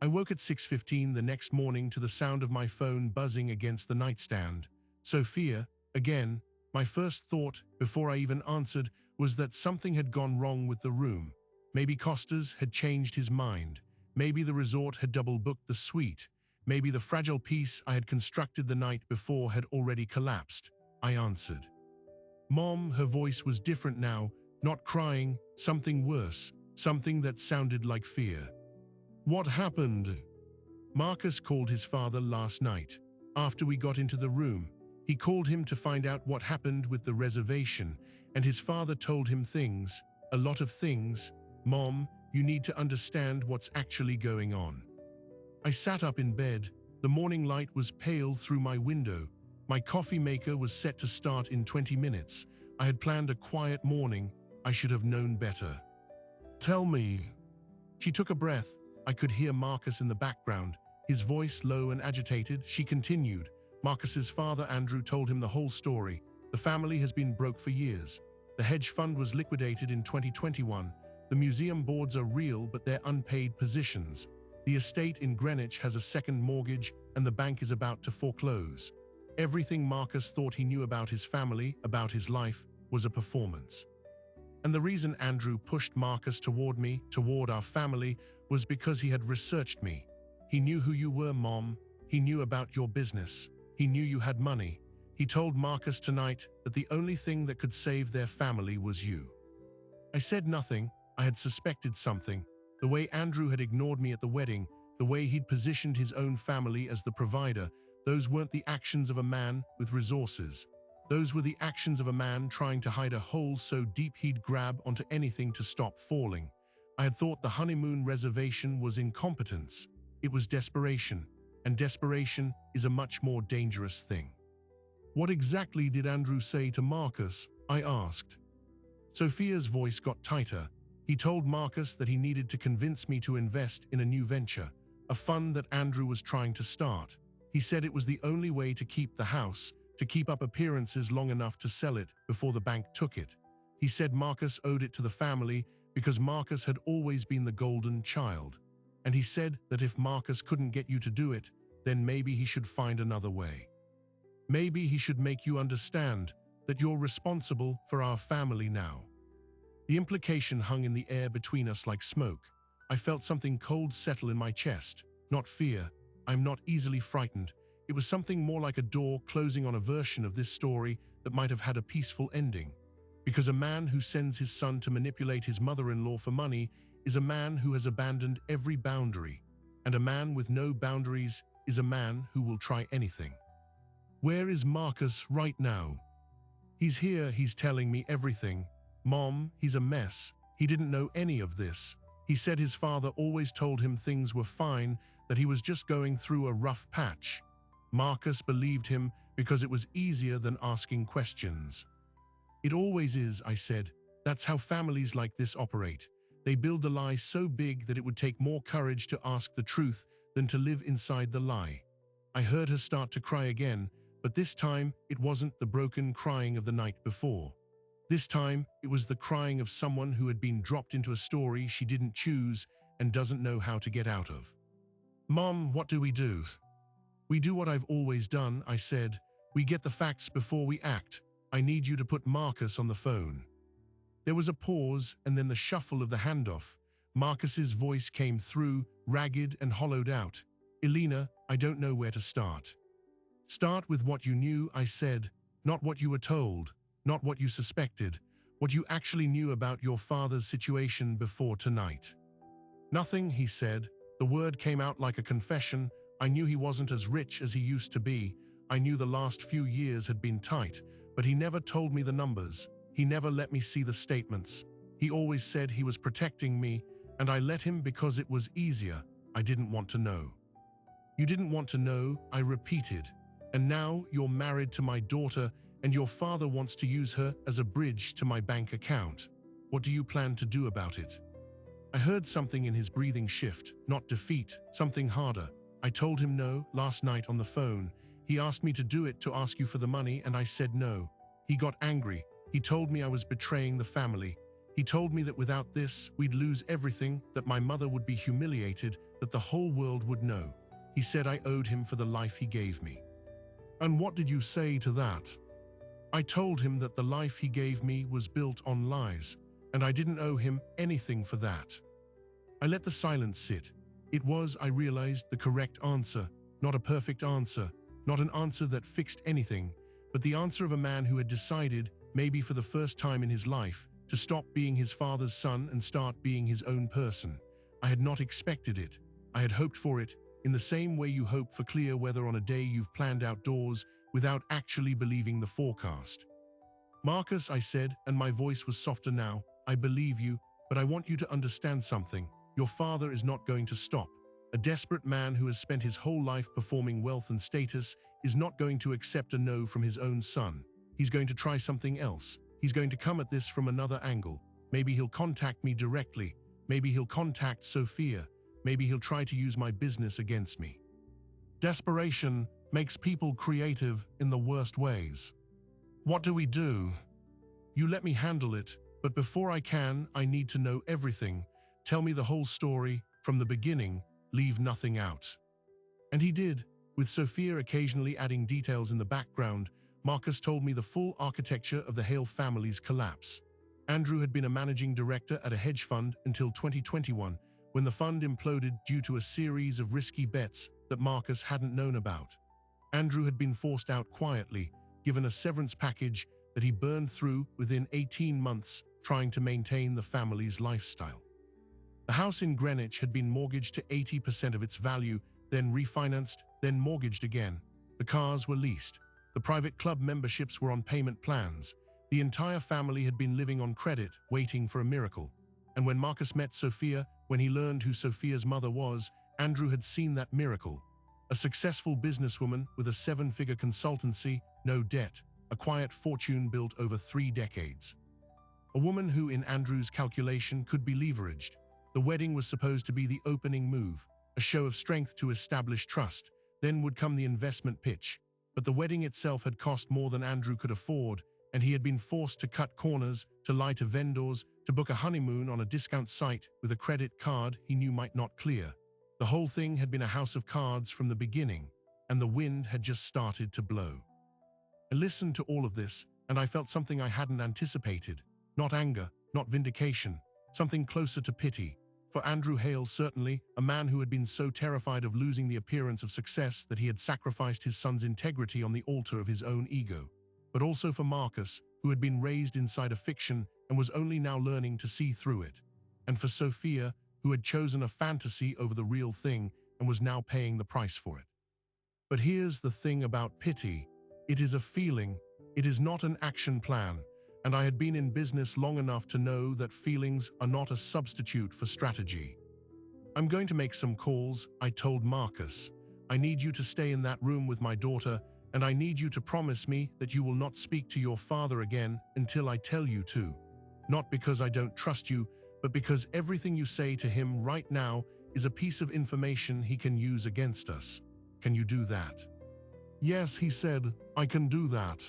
I woke at 6:15 the next morning to the sound of my phone buzzing against the nightstand. Sophia, again. My first thought, before I even answered, was that something had gone wrong with the room. Maybe Costas had changed his mind. Maybe the resort had double-booked the suite. Maybe the fragile piece I had constructed the night before had already collapsed. I answered. Mom, her voice was different now, not crying, something worse, something that sounded like fear. What happened? Marcus called his father last night. After we got into the room, he called him to find out what happened with the reservation, and his father told him things, a lot of things. Mom, you need to understand what's actually going on. I sat up in bed. The morning light was pale through my window. My coffee maker was set to start in 20 minutes. I had planned a quiet morning. I should have known better. Tell me. She took a breath. I could hear Marcus in the background, his voice low and agitated. She continued. Marcus's father, Andrew, told him the whole story. The family has been broke for years. The hedge fund was liquidated in 2021. The museum boards are real, but they're unpaid positions. The estate in Greenwich has a second mortgage, and the bank is about to foreclose. Everything Marcus thought he knew about his family, about his life, was a performance. And the reason Andrew pushed Marcus toward me, toward our family, was because he had researched me. He knew who you were, Mom. He knew about your business. He knew you had money. He told Marcus tonight that the only thing that could save their family was you. I said nothing. I had suspected something. The way Andrew had ignored me at the wedding, the way he'd positioned his own family as the provider, those weren't the actions of a man with resources. Those were the actions of a man trying to hide a hole so deep he'd grab onto anything to stop falling. I had thought the honeymoon reservation was incompetence. It was desperation, and desperation is a much more dangerous thing. What exactly did Andrew say to Marcus? I asked. Sophia's voice got tighter. He told Marcus that he needed to convince me to invest in a new venture, a fund that Andrew was trying to start. He said it was the only way to keep the house, to keep up appearances long enough to sell it before the bank took it. He said Marcus owed it to the family because Marcus had always been the golden child. And he said that if Marcus couldn't get you to do it, then maybe he should find another way. Maybe he should make you understand that you're responsible for our family now. The implication hung in the air between us like smoke. I felt something cold settle in my chest. Not fear. I'm not easily frightened. It was something more like a door closing on a version of this story that might have had a peaceful ending. Because a man who sends his son to manipulate his mother-in-law for money is a man who has abandoned every boundary. And a man with no boundaries is a man who will try anything. Where is Marcus right now? He's here, he's telling me everything. Mom, he's a mess. He didn't know any of this. He said his father always told him things were fine, that he was just going through a rough patch. Marcus believed him because it was easier than asking questions. It always is, I said. That's how families like this operate. They build the lie so big that it would take more courage to ask the truth than to live inside the lie. I heard her start to cry again, but this time it wasn't the broken crying of the night before. This time it was the crying of someone who had been dropped into a story she didn't choose and doesn't know how to get out of. Mom, what do we do? We do what I've always done, I said. We get the facts before we act. I need you to put Marcus on the phone. There was a pause and then the shuffle of the handoff. Marcus's voice came through, ragged and hollowed out. Elena, I don't know where to start. Start with what you knew, I said, not what you were told, not what you suspected, what you actually knew about your father's situation before tonight. Nothing, he said. The word came out like a confession. I knew he wasn't as rich as he used to be. I knew the last few years had been tight, but he never told me the numbers. He never let me see the statements. He always said he was protecting me, and I let him because it was easier. I didn't want to know. You didn't want to know, I repeated. And now you're married to my daughter, and your father wants to use her as a bridge to my bank account. What do you plan to do about it? I heard something in his breathing shift, not defeat, something harder. I told him no last night on the phone. He asked me to do it to ask you for the money, and I said no. He got angry. He told me I was betraying the family. He told me that without this, we'd lose everything, that my mother would be humiliated, that the whole world would know. He said I owed him for the life he gave me. And what did you say to that? I told him that the life he gave me was built on lies, and I didn't owe him anything for that. I let the silence sit. It was, I realized, the correct answer, not a perfect answer, not an answer that fixed anything, but the answer of a man who had decided, maybe for the first time in his life, to stop being his father's son and start being his own person. I had not expected it. I had hoped for it, in the same way you hope for clear weather on a day you've planned outdoors without actually believing the forecast. Marcus, I said, and my voice was softer now, I believe you, but I want you to understand something. Your father is not going to stop. A desperate man who has spent his whole life performing wealth and status is not going to accept a no from his own son. He's going to try something else. He's going to come at this from another angle. Maybe he'll contact me directly. Maybe he'll contact Sophia. Maybe he'll try to use my business against me. Desperation makes people creative in the worst ways. What do we do? You let me handle it, but before I can, I need to know everything. Tell me the whole story, from the beginning, leave nothing out. And he did, with Sophia occasionally adding details in the background. Marcus told me the full architecture of the Hale family's collapse. Andrew had been a managing director at a hedge fund until 2021, when the fund imploded due to a series of risky bets that Marcus hadn't known about. Andrew had been forced out quietly, given a severance package that he burned through within 18 months, trying to maintain the family's lifestyle. The house in Greenwich had been mortgaged to 80% of its value, then refinanced, then mortgaged again. The cars were leased. The private club memberships were on payment plans. The entire family had been living on credit, waiting for a miracle. And when Marcus met Sophia, when he learned who Sophia's mother was, Andrew had seen that miracle. A successful businesswoman with a 7-figure consultancy, no debt, a quiet fortune built over 3 decades. A woman who, in Andrew's calculation, could be leveraged. The wedding was supposed to be the opening move, a show of strength to establish trust. Then would come the investment pitch. But the wedding itself had cost more than Andrew could afford, and he had been forced to cut corners, to lie to vendors, to book a honeymoon on a discount site with a credit card he knew might not clear. The whole thing had been a house of cards from the beginning, and the wind had just started to blow. I listened to all of this, and I felt something I hadn't anticipated. Not anger, not vindication, something closer to pity. For Andrew Hale, certainly, a man who had been so terrified of losing the appearance of success that he had sacrificed his son's integrity on the altar of his own ego. But also for Marcus, who had been raised inside a fiction and was only now learning to see through it. And for Sophia, who had chosen a fantasy over the real thing and was now paying the price for it. But here's the thing about pity. It is a feeling, it is not an action plan. And I had been in business long enough to know that feelings are not a substitute for strategy. I'm going to make some calls, I told Marcus. I need you to stay in that room with my daughter, and I need you to promise me that you will not speak to your father again until I tell you to. Not because I don't trust you, but because everything you say to him right now is a piece of information he can use against us. Can you do that? Yes, he said, I can do that.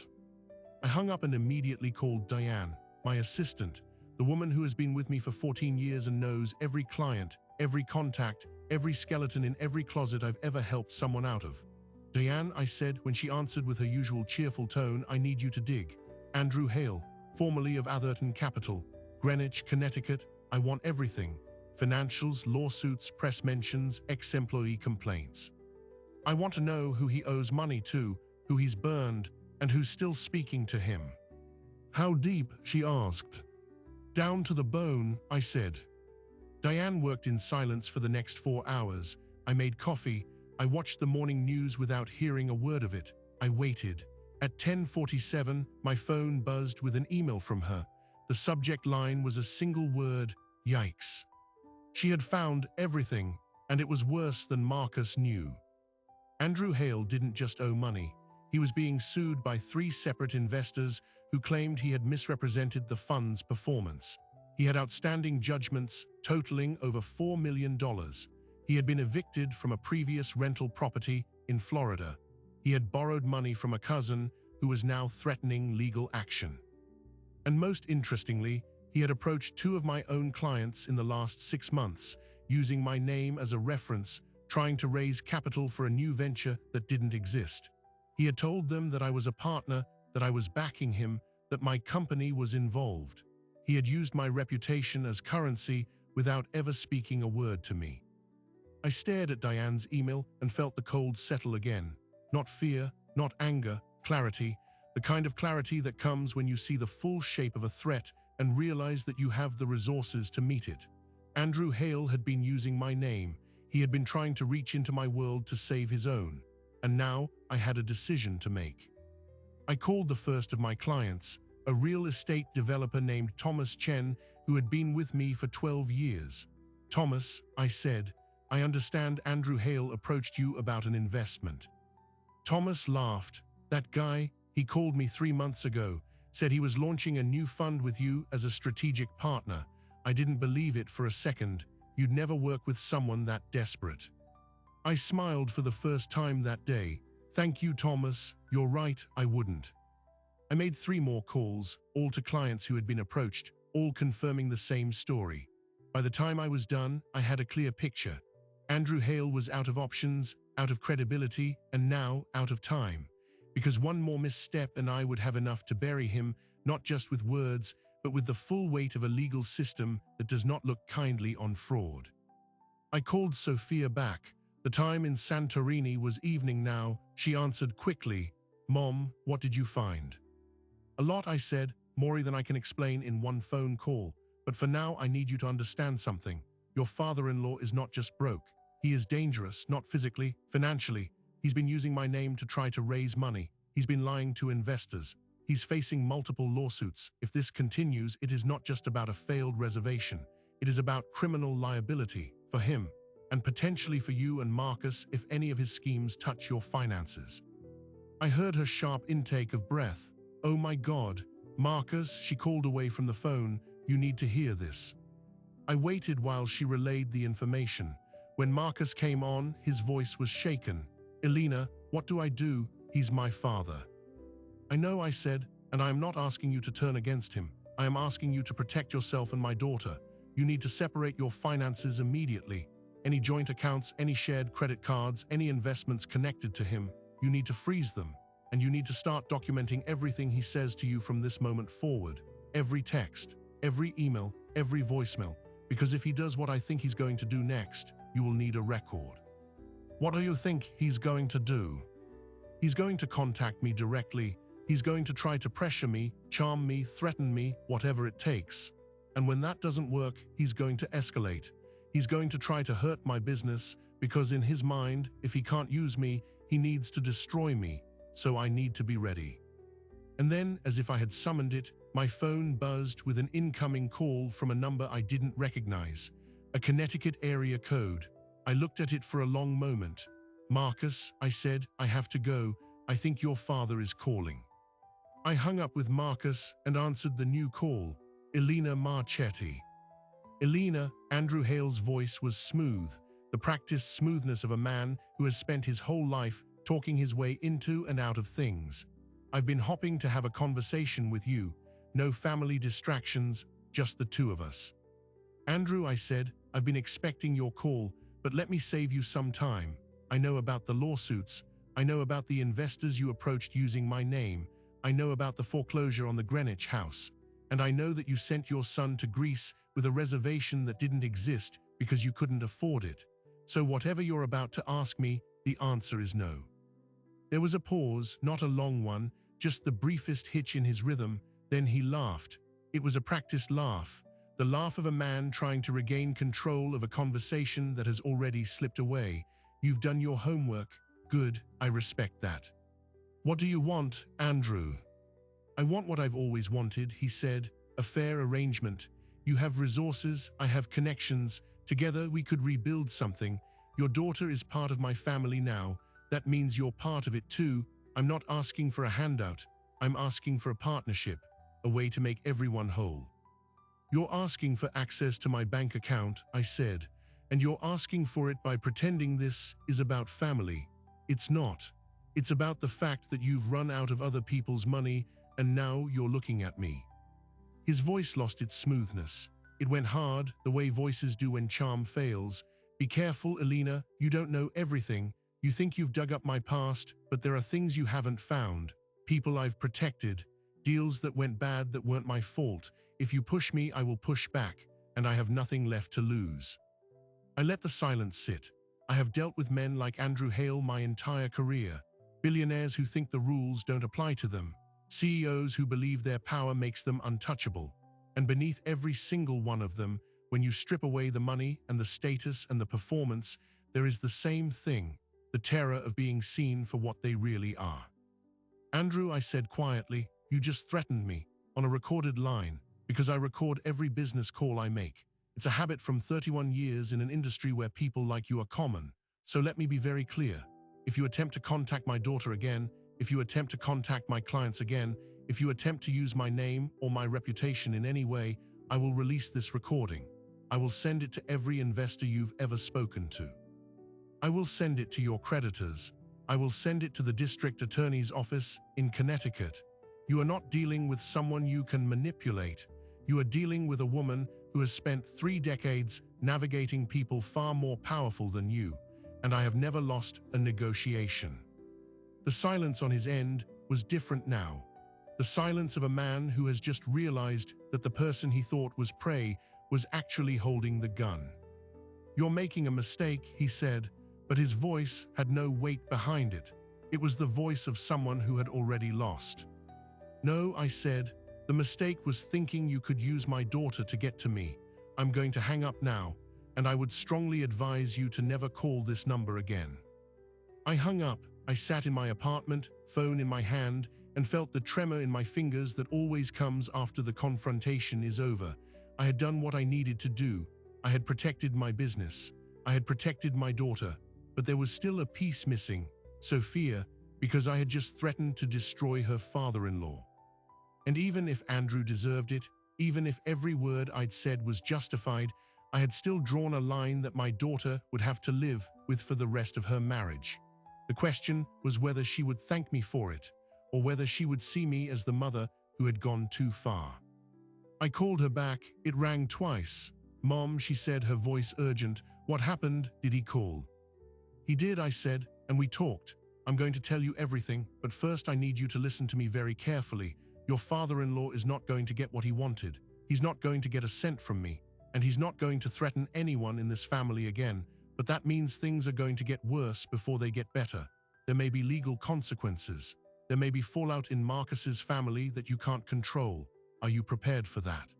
I hung up and immediately called Diane, my assistant, the woman who has been with me for 14 years and knows every client, every contact, every skeleton in every closet I've ever helped someone out of. Diane, I said when she answered with her usual cheerful tone, I need you to dig. Andrew Hale, formerly of Atherton Capital, Greenwich, Connecticut, I want everything. Financials, lawsuits, press mentions, ex-employee complaints. I want to know who he owes money to, who he's burned, and who's still speaking to him. How deep? She asked. Down to the bone, I said. Diane worked in silence for the next 4 hours. I made coffee. I watched the morning news without hearing a word of it. I waited. At 10:47, my phone buzzed with an email from her. The subject line was a single word, yikes. She had found everything, and it was worse than Marcus knew. Andrew Hale didn't just owe money. He was being sued by 3 separate investors who claimed he had misrepresented the fund's performance. He had outstanding judgments totaling over $4 million. He had been evicted from a previous rental property in Florida. He had borrowed money from a cousin who was now threatening legal action. And most interestingly, he had approached 2 of my own clients in the last 6 months, using my name as a reference, trying to raise capital for a new venture that didn't exist. He had told them that I was a partner, that I was backing him, that my company was involved. He had used my reputation as currency without ever speaking a word to me. I stared at Diane's email and felt the cold settle again. Not fear, not anger, clarity, the kind of clarity that comes when you see the full shape of a threat and realize that you have the resources to meet it. Andrew Hale had been using my name. He had been trying to reach into my world to save his own. And now I had a decision to make. I called the first of my clients, a real estate developer named Thomas Chen, who had been with me for 12 years. Thomas, I said, I understand Andrew Hale approached you about an investment. Thomas laughed. That guy, he called me 3 months ago, said he was launching a new fund with you as a strategic partner. I didn't believe it for a second. You'd never work with someone that desperate. I smiled for the first time that day. Thank you, Thomas. You're right, I wouldn't. I made 3 more calls, all to clients who had been approached, all confirming the same story. By the time I was done, I had a clear picture. Andrew Hale was out of options, out of credibility, and now out of time. Because one more misstep and I would have enough to bury him, not just with words, but with the full weight of a legal system that does not look kindly on fraud. I called Sophia back. The time in Santorini was evening now. She answered quickly, Mom, what did you find? A lot, I said, more than I can explain in one phone call. But for now, I need you to understand something. Your father-in-law is not just broke. He is dangerous, not physically, financially. He's been using my name to try to raise money. He's been lying to investors. He's facing multiple lawsuits. If this continues, it is not just about a failed reservation. It is about criminal liability for him, and potentially for you and Marcus if any of his schemes touch your finances. I heard her sharp intake of breath. Oh my God, Marcus, she called away from the phone. You need to hear this. I waited while she relayed the information. When Marcus came on, his voice was shaken. Elena, what do I do? He's my father. I know, I said, and I am not asking you to turn against him. I am asking you to protect yourself and my daughter. You need to separate your finances immediately. Any joint accounts, any shared credit cards, any investments connected to him, you need to freeze them. And you need to start documenting everything he says to you from this moment forward. Every text, every email, every voicemail. Because if he does what I think he's going to do next, you will need a record. What do you think he's going to do? He's going to contact me directly. He's going to try to pressure me, charm me, threaten me, whatever it takes. And when that doesn't work, he's going to escalate. He's going to try to hurt my business because in his mind, if he can't use me, he needs to destroy me. So I need to be ready. And then, as if I had summoned it, my phone buzzed with an incoming call from a number I didn't recognize. A Connecticut area code. I looked at it for a long moment. Marcus, I said, I have to go. I think your father is calling. I hung up with Marcus and answered the new call. Elena Marchetti. Elena, Andrew Hale's voice was smooth, the practiced smoothness of a man who has spent his whole life talking his way into and out of things. I've been hoping to have a conversation with you. No family distractions, just the two of us. Andrew, I said, I've been expecting your call, but let me save you some time. I know about the lawsuits. I know about the investors you approached using my name. I know about the foreclosure on the Greenwich house. And I know that you sent your son to Greece with a reservation that didn't exist because you couldn't afford it. So whatever you're about to ask me, the answer is no. There was a pause, not a long one, just the briefest hitch in his rhythm. Then he laughed. It was a practiced laugh, the laugh of a man trying to regain control of a conversation that has already slipped away. You've done your homework. Good, I respect that. What do you want, Andrew? I want what I've always wanted, he said, a fair arrangement. You have resources, I have connections. Together we could rebuild something. Your daughter is part of my family now. That means you're part of it too. I'm not asking for a handout. I'm asking for a partnership, a way to make everyone whole. You're asking for access to my bank account, I said, and you're asking for it by pretending this is about family. It's not. It's about the fact that you've run out of other people's money and now you're looking at me. His voice lost its smoothness. It went hard, the way voices do when charm fails. Be careful, Elena, you don't know everything. You think you've dug up my past, but there are things you haven't found. People I've protected. Deals that went bad that weren't my fault. If you push me, I will push back, and I have nothing left to lose. I let the silence sit. I have dealt with men like Andrew Hale my entire career. Billionaires who think the rules don't apply to them. CEOs who believe their power makes them untouchable. And beneath every single one of them, when you strip away the money and the status and the performance, there is the same thing, the terror of being seen for what they really are. Andrew, I said quietly, you just threatened me, on a recorded line, because I record every business call I make. It's a habit from 31 years in an industry where people like you are common. So let me be very clear. If you attempt to contact my daughter again, if you attempt to contact my clients again, if you attempt to use my name or my reputation in any way, I will release this recording. I will send it to every investor you've ever spoken to. I will send it to your creditors. I will send it to the district attorney's office in Connecticut. You are not dealing with someone you can manipulate. You are dealing with a woman who has spent 3 decades navigating people far more powerful than you, and I have never lost a negotiation. The silence on his end was different now. The silence of a man who has just realized that the person he thought was prey was actually holding the gun. You're making a mistake, he said, but his voice had no weight behind it. It was the voice of someone who had already lost. No, I said, the mistake was thinking you could use my daughter to get to me. I'm going to hang up now. and I would strongly advise you to never call this number again." I hung up. I sat in my apartment, phone in my hand, and felt the tremor in my fingers that always comes after the confrontation is over. I had done what I needed to do. I had protected my business. I had protected my daughter. But there was still a piece missing, Sophia, because I had just threatened to destroy her father-in-law. And even if Andrew deserved it, even if every word I'd said was justified, I had still drawn a line that my daughter would have to live with for the rest of her marriage. The question was whether she would thank me for it, or whether she would see me as the mother who had gone too far. I called her back. It rang twice. "Mom," she said, her voice urgent. "What happened? Did he call?" "He did," I said, "and we talked. I'm going to tell you everything, but first I need you to listen to me very carefully. Your father-in-law is not going to get what he wanted. He's not going to get a cent from me, and he's not going to threaten anyone in this family again, but that means things are going to get worse before they get better. There may be legal consequences. There may be fallout in Marcus's family that you can't control. Are you prepared for that?"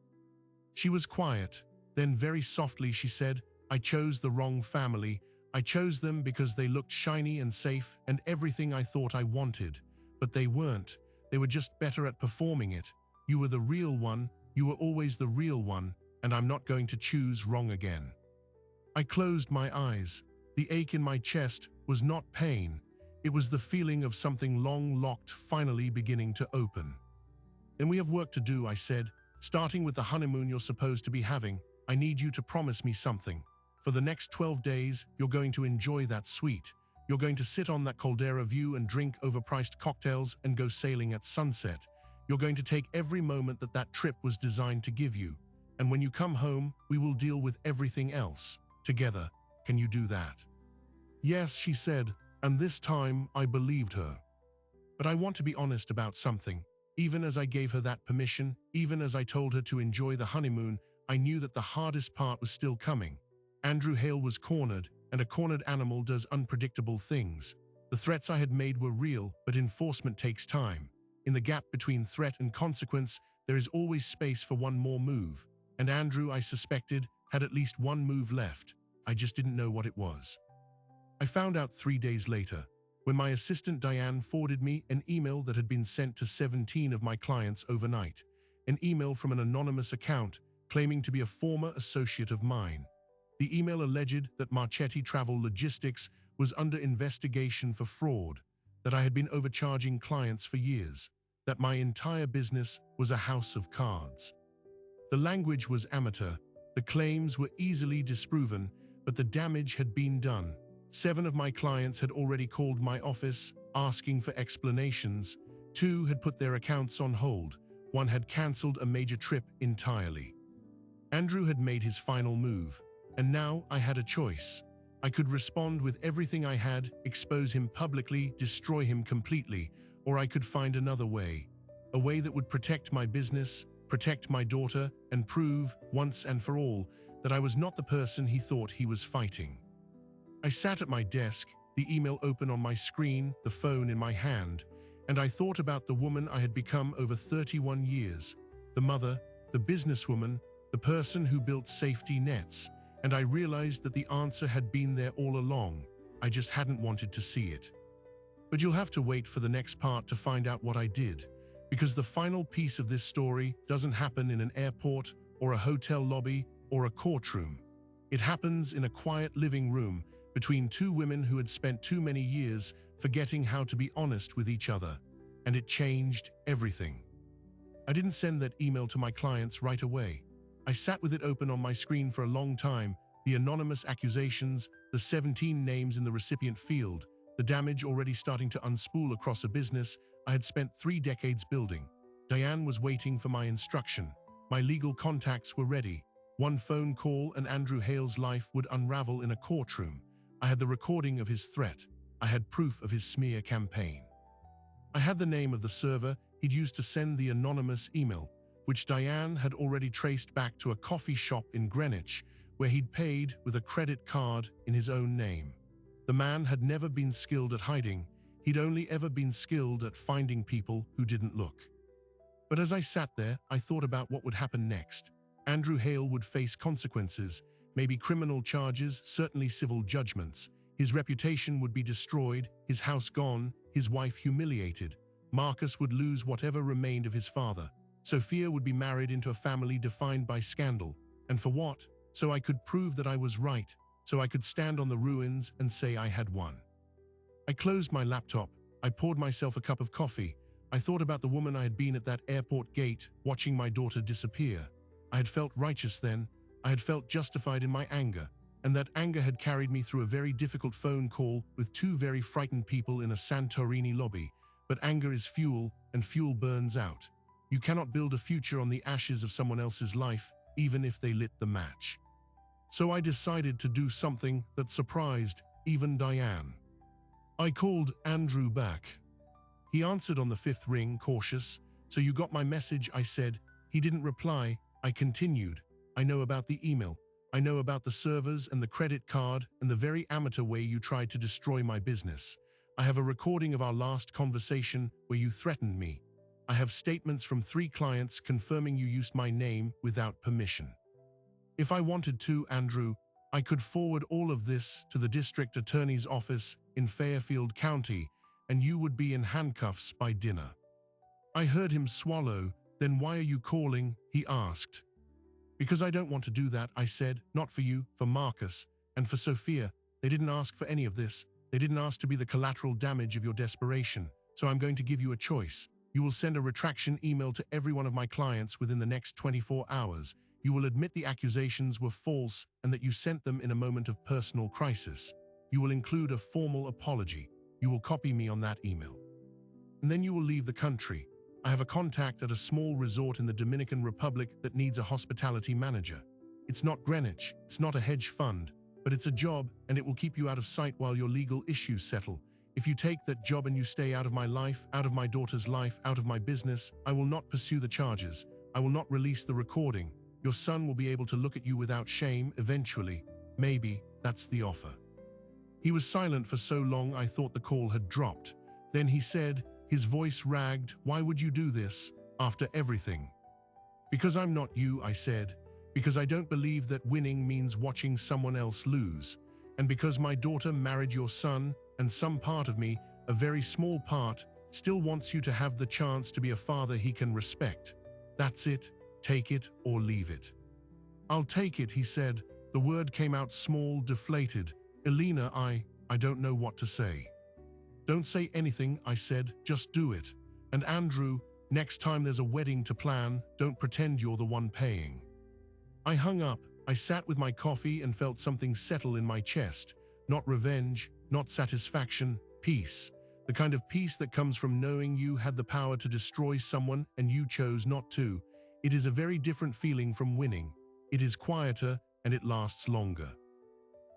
She was quiet. Then very softly she said, "I chose the wrong family. I chose them because they looked shiny and safe and everything I thought I wanted. But they weren't. They were just better at performing it. You were the real one. You were always the real one, and I'm not going to choose wrong again." I closed my eyes. The ache in my chest was not pain. It was the feeling of something long locked finally beginning to open. "Then we have work to do," I said. "Starting with the honeymoon you're supposed to be having, I need you to promise me something. For the next 12 days, you're going to enjoy that suite. You're going to sit on that caldera view and drink overpriced cocktails and go sailing at sunset. You're going to take every moment that that trip was designed to give you. And when you come home, we will deal with everything else. Together. Can you do that?" "Yes," she said, and this time I believed her. But I want to be honest about something. Even as I gave her that permission, even as I told her to enjoy the honeymoon, I knew that the hardest part was still coming. Andrew Hale was cornered, and a cornered animal does unpredictable things. The threats I had made were real, but enforcement takes time. In the gap between threat and consequence, there is always space for one more move. And Andrew, I suspected, had at least one move left. I just didn't know what it was. I found out 3 days later, when my assistant Diane forwarded me an email that had been sent to 17 of my clients overnight. An email from an anonymous account claiming to be a former associate of mine. The email alleged that Marchetti Travel Logistics was under investigation for fraud, that I had been overcharging clients for years, that my entire business was a house of cards. The language was amateur, the claims were easily disproven, but the damage had been done. 7 of my clients had already called my office, asking for explanations. 2 had put their accounts on hold. 1 had cancelled a major trip entirely. Andrew had made his final move, and now I had a choice. I could respond with everything I had, expose him publicly, destroy him completely, or I could find another way. A way that would protect my business, protect my daughter, and prove, once and for all, that I was not the person he thought he was fighting. I sat at my desk, the email open on my screen, the phone in my hand, and I thought about the woman I had become over 31 years, the mother, the businesswoman, the person who built safety nets, and I realized that the answer had been there all along. I just hadn't wanted to see it. But you'll have to wait for the next part to find out what I did, because the final piece of this story doesn't happen in an airport or a hotel lobby or a courtroom. It happens in a quiet living room between 2 women who had spent too many years forgetting how to be honest with each other, and it changed everything. I didn't send that email to my clients right away. I sat with it open on my screen for a long time, the anonymous accusations, the 17 names in the recipient field, the damage already starting to unspool across a business I had spent 3 decades building. Diane was waiting for my instruction. My legal contacts were ready. 1 phone call and Andrew Hale's life would unravel in a courtroom. I had the recording of his threat. I had proof of his smear campaign. I had the name of the server he'd used to send the anonymous email, which Diane had already traced back to a coffee shop in Greenwich, where he'd paid with a credit card in his own name. The man had never been skilled at hiding. He'd only ever been skilled at finding people who didn't look. But as I sat there, I thought about what would happen next. Andrew Hale would face consequences, maybe criminal charges, certainly civil judgments. His reputation would be destroyed, his house gone, his wife humiliated. Marcus would lose whatever remained of his father. Sophia would be married into a family defined by scandal. And for what? So I could prove that I was right, so I could stand on the ruins and say I had won. I closed my laptop. I poured myself a cup of coffee. I thought about the woman I had been at that airport gate, watching my daughter disappear. I had felt righteous then. I had felt justified in my anger, and that anger had carried me through a very difficult phone call with two very frightened people in a Santorini lobby. But anger is fuel, and fuel burns out. You cannot build a future on the ashes of someone else's life, even if they lit the match. So I decided to do something that surprised even Diane. I called Andrew back. He answered on the fifth ring, cautious. "So you got my message," I said. He didn't reply. I continued. "I know about the email. I know about the servers and the credit card and the very amateur way you tried to destroy my business. I have a recording of our last conversation where you threatened me. I have statements from 3 clients confirming you used my name without permission. If I wanted to, Andrew, I could forward all of this to the district attorney's office in Fairfield County, and you would be in handcuffs by dinner." I heard him swallow. "Then why are you calling?" he asked. "Because I don't want to do that," I said. "Not for you, for Marcus, and for Sophia. They didn't ask for any of this. They didn't ask to be the collateral damage of your desperation. So I'm going to give you a choice. You will send a retraction email to every one of my clients within the next 24 hours. You will admit the accusations were false and that you sent them in a moment of personal crisis. You will include a formal apology. You will copy me on that email. And then you will leave the country. I have a contact at a small resort in the Dominican Republic that needs a hospitality manager. It's not Greenwich, it's not a hedge fund, but it's a job, and it will keep you out of sight while your legal issues settle. If you take that job and you stay out of my life, out of my daughter's life, out of my business, I will not pursue the charges. I will not release the recording. Your son will be able to look at you without shame eventually. Maybe that's the offer." He was silent for so long I thought the call had dropped. Then he said, his voice ragged, "Why would you do this, after everything?" "Because I'm not you," I said. "Because I don't believe that winning means watching someone else lose. And because my daughter married your son, and some part of me, a very small part, still wants you to have the chance to be a father he can respect. That's it. Take it or leave it." "I'll take it," he said. The word came out small, deflated. "Elena, I don't know what to say." "Don't say anything," I said. "Just do it. And Andrew, next time there's a wedding to plan, don't pretend you're the one paying." I hung up. I sat with my coffee and felt something settle in my chest. Not revenge, not satisfaction, peace. The kind of peace that comes from knowing you had the power to destroy someone and you chose not to. It is a very different feeling from winning. It is quieter and it lasts longer.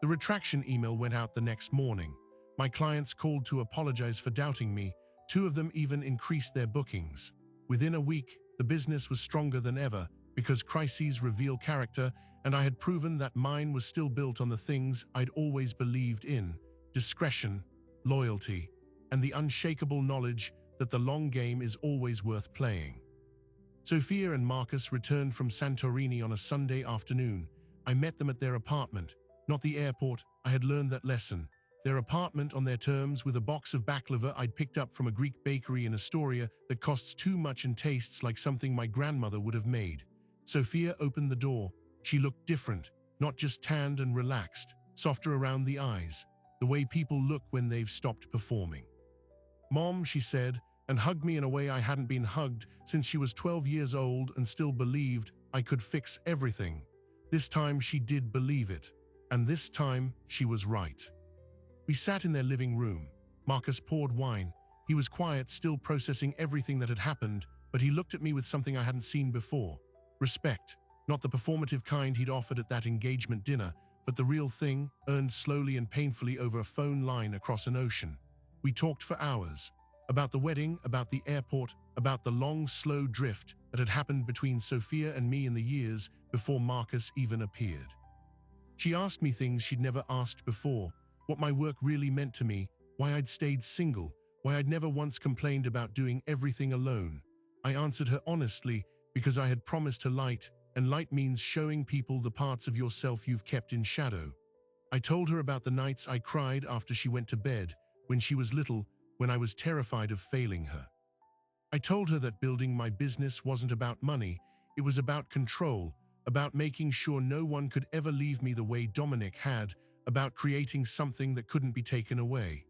The retraction email went out the next morning. My clients called to apologize for doubting me. 2 of them even increased their bookings. Within a week, the business was stronger than ever because crises reveal character, and I had proven that mine was still built on the things I'd always believed in: discretion, loyalty, and the unshakable knowledge that the long game is always worth playing. Sophia and Marcus returned from Santorini on a Sunday afternoon. I met them at their apartment, not the airport. I had learned that lesson. Their apartment on their terms, with a box of baklava I'd picked up from a Greek bakery in Astoria that costs too much and tastes like something my grandmother would have made. Sophia opened the door. She looked different, not just tanned and relaxed, softer around the eyes, the way people look when they've stopped performing. "Mom," she said, and hugged me in a way I hadn't been hugged since she was 12 years old and still believed I could fix everything. This time she did believe it, and this time she was right. We sat in their living room. Marcus poured wine. He was quiet, still processing everything that had happened, but he looked at me with something I hadn't seen before. Respect, not the performative kind he'd offered at that engagement dinner, but the real thing, earned slowly and painfully over a phone line across an ocean. We talked for hours. About the wedding, about the airport, about the long, slow drift that had happened between Sophia and me in the years before Marcus even appeared. She asked me things she'd never asked before, what my work really meant to me, why I'd stayed single, why I'd never once complained about doing everything alone. I answered her honestly because I had promised her light, and light means showing people the parts of yourself you've kept in shadow. I told her about the nights I cried after she went to bed, when she was little, when I was terrified of failing her. I told her that building my business wasn't about money, it was about control, about making sure no one could ever leave me the way Dominic had, about creating something that couldn't be taken away.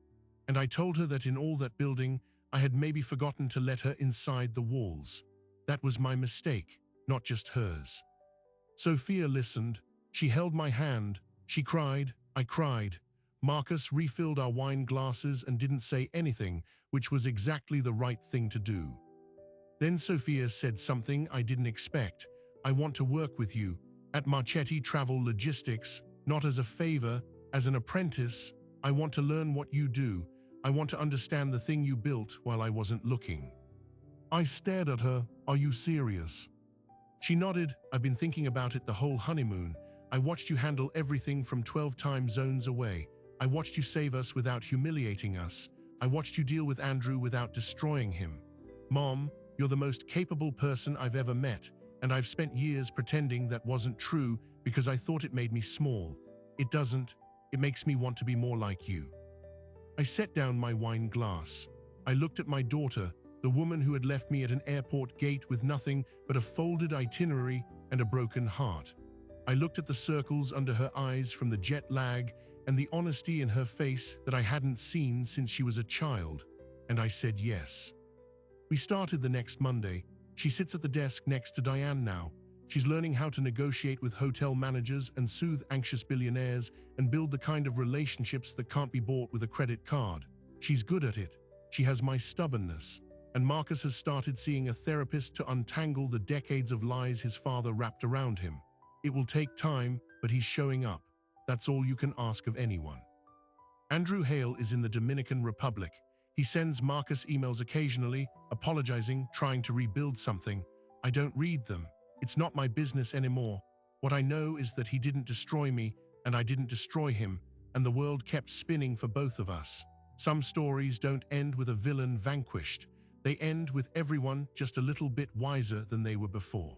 And I told her that in all that building, I had maybe forgotten to let her inside the walls. That was my mistake, not just hers. Sophia listened. She held my hand. She cried. I cried. Marcus refilled our wine glasses and didn't say anything, which was exactly the right thing to do. Then Sophia said something I didn't expect. I want to work with you at Marchetti Travel Logistics, not as a favor, as an apprentice. I want to learn what you do. I want to understand the thing you built while I wasn't looking. I stared at her. Are you serious? She nodded. I've been thinking about it the whole honeymoon. I watched you handle everything from 12 time zones away. I watched you save us without humiliating us. I watched you deal with Andrew without destroying him. Mom, you're the most capable person I've ever met, and I've spent years pretending that wasn't true because I thought it made me small. It doesn't. It makes me want to be more like you. I set down my wine glass. I looked at my daughter, the woman who had left me at an airport gate with nothing but a folded itinerary and a broken heart. I looked at the circles under her eyes from the jet lag and the honesty in her face that I hadn't seen since she was a child, and I said yes. We started the next Monday. She sits at the desk next to Diane now. She's learning how to negotiate with hotel managers and soothe anxious billionaires and build the kind of relationships that can't be bought with a credit card. She's good at it. She has my stubbornness. And Marcus has started seeing a therapist to untangle the decades of lies his father wrapped around him. It will take time, but he's showing up. That's all you can ask of anyone. Andrew Hale is in the Dominican Republic. He sends Marcus emails occasionally, apologizing, trying to rebuild something. I don't read them. It's not my business anymore. What I know is that he didn't destroy me, and I didn't destroy him, and the world kept spinning for both of us. Some stories don't end with a villain vanquished. They end with everyone just a little bit wiser than they were before.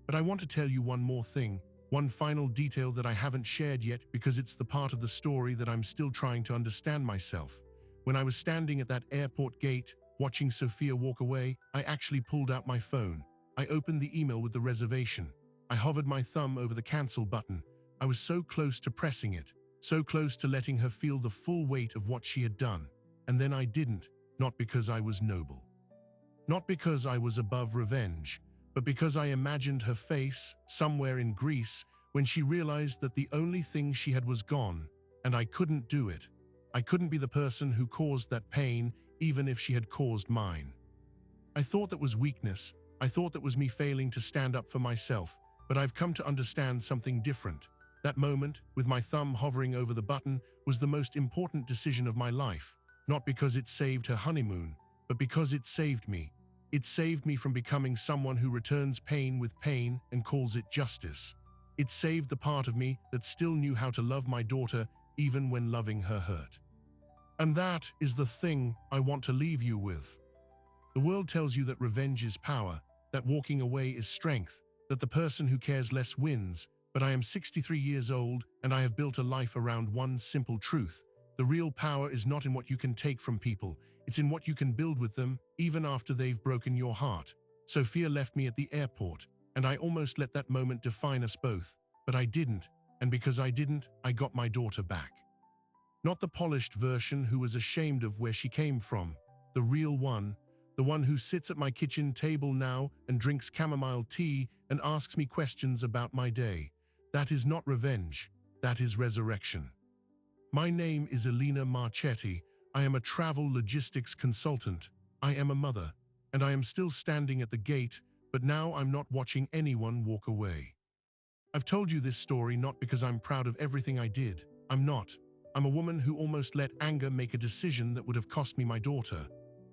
But I want to tell you one more thing, one final detail that I haven't shared yet because it's the part of the story that I'm still trying to understand myself. When I was standing at that airport gate, watching Sophia walk away, I actually pulled out my phone. I opened the email with the reservation. I hovered my thumb over the cancel button. I was so close to pressing it, so close to letting her feel the full weight of what she had done. And then I didn't, not because I was noble. Not because I was above revenge, but because I imagined her face, somewhere in Greece, when she realized that the only thing she had was gone, and I couldn't do it. I couldn't be the person who caused that pain, even if she had caused mine. I thought that was weakness. I thought that was me failing to stand up for myself, but I've come to understand something different. That moment, with my thumb hovering over the button, was the most important decision of my life, not because it saved her honeymoon, but because it saved me. It saved me from becoming someone who returns pain with pain and calls it justice. It saved the part of me that still knew how to love my daughter even when loving her hurt. And that is the thing I want to leave you with. The world tells you that revenge is power, that walking away is strength, that the person who cares less wins, but I am 63 years old and I have built a life around one simple truth. The real power is not in what you can take from people, it's in what you can build with them, even after they've broken your heart. Sophia left me at the airport, and I almost let that moment define us both, but I didn't, and because I didn't, I got my daughter back. Not the polished version who was ashamed of where she came from, the real one, the one who sits at my kitchen table now and drinks chamomile tea and asks me questions about my day. That is not revenge, that is resurrection. My name is Elena Marchetti. I am a travel logistics consultant. I am a mother, and I am still standing at the gate, but now I'm not watching anyone walk away. I've told you this story not because I'm proud of everything I did. I'm not. I'm a woman who almost let anger make a decision that would have cost me my daughter.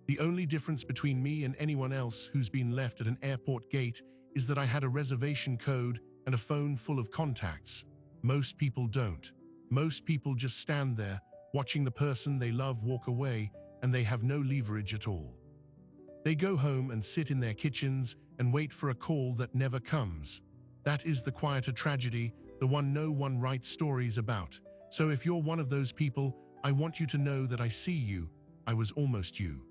The only difference between me and anyone else who's been left at an airport gate is that I had a reservation code and a phone full of contacts. Most people don't. Most people just stand there, watching the person they love walk away, and they have no leverage at all. They go home and sit in their kitchens and wait for a call that never comes. That is the quieter tragedy, the one no one writes stories about. So if you're one of those people, I want you to know that I see you. I was almost you.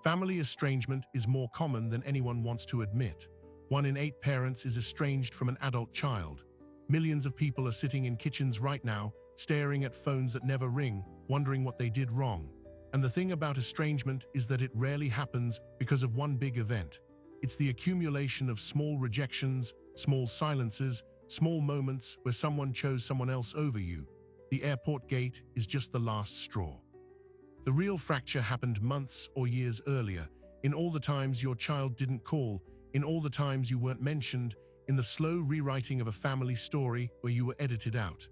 Family estrangement is more common than anyone wants to admit. 1 in 8 parents is estranged from an adult child. Millions of people are sitting in kitchens right now, staring at phones that never ring, wondering what they did wrong. And the thing about estrangement is that it rarely happens because of one big event. It's the accumulation of small rejections, small silences, small moments where someone chose someone else over you. The airport gate is just the last straw. The real fracture happened months or years earlier, in all the times your child didn't call, in all the times you weren't mentioned, in the slow rewriting of a family story where you were edited out.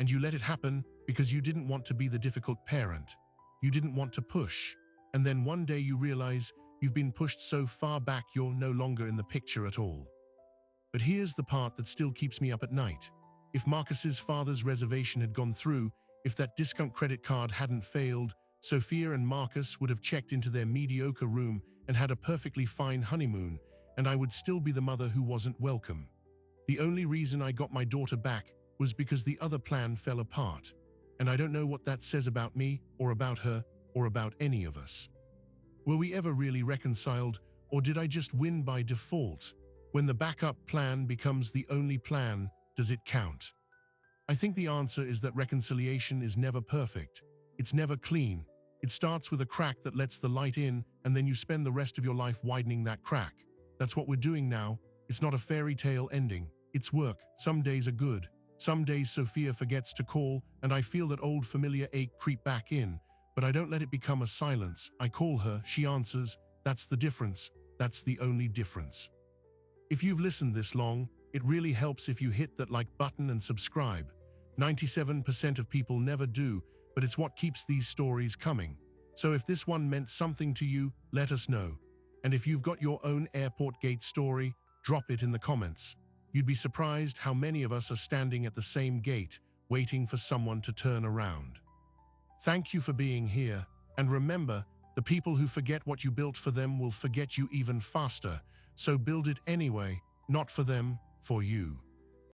And you let it happen because you didn't want to be the difficult parent. You didn't want to push. And then one day you realize you've been pushed so far back you're no longer in the picture at all. But here's the part that still keeps me up at night. If Marcus's father's reservation had gone through, if that discount credit card hadn't failed, Sophia and Marcus would have checked into their mediocre room and had a perfectly fine honeymoon, and I would still be the mother who wasn't welcome. The only reason I got my daughter back was because the other plan fell apart. And I don't know what that says about me, or about her, or about any of us. Were we ever really reconciled, or did I just win by default? When the backup plan becomes the only plan, does it count? I think the answer is that reconciliation is never perfect. It's never clean. It starts with a crack that lets the light in, and then you spend the rest of your life widening that crack. That's what we're doing now. It's not a fairy tale ending. It's work. Some days are good. Some days Sophia forgets to call, and I feel that old familiar ache creep back in, but I don't let it become a silence. I call her, she answers. That's the difference. That's the only difference. If you've listened this long, it really helps if you hit that like button and subscribe. 97% of people never do, but it's what keeps these stories coming. So if this one meant something to you, let us know. And if you've got your own airport gate story, drop it in the comments. You'd be surprised how many of us are standing at the same gate, waiting for someone to turn around. Thank you for being here, and remember, the people who forget what you built for them will forget you even faster, so build it anyway, not for them, for you.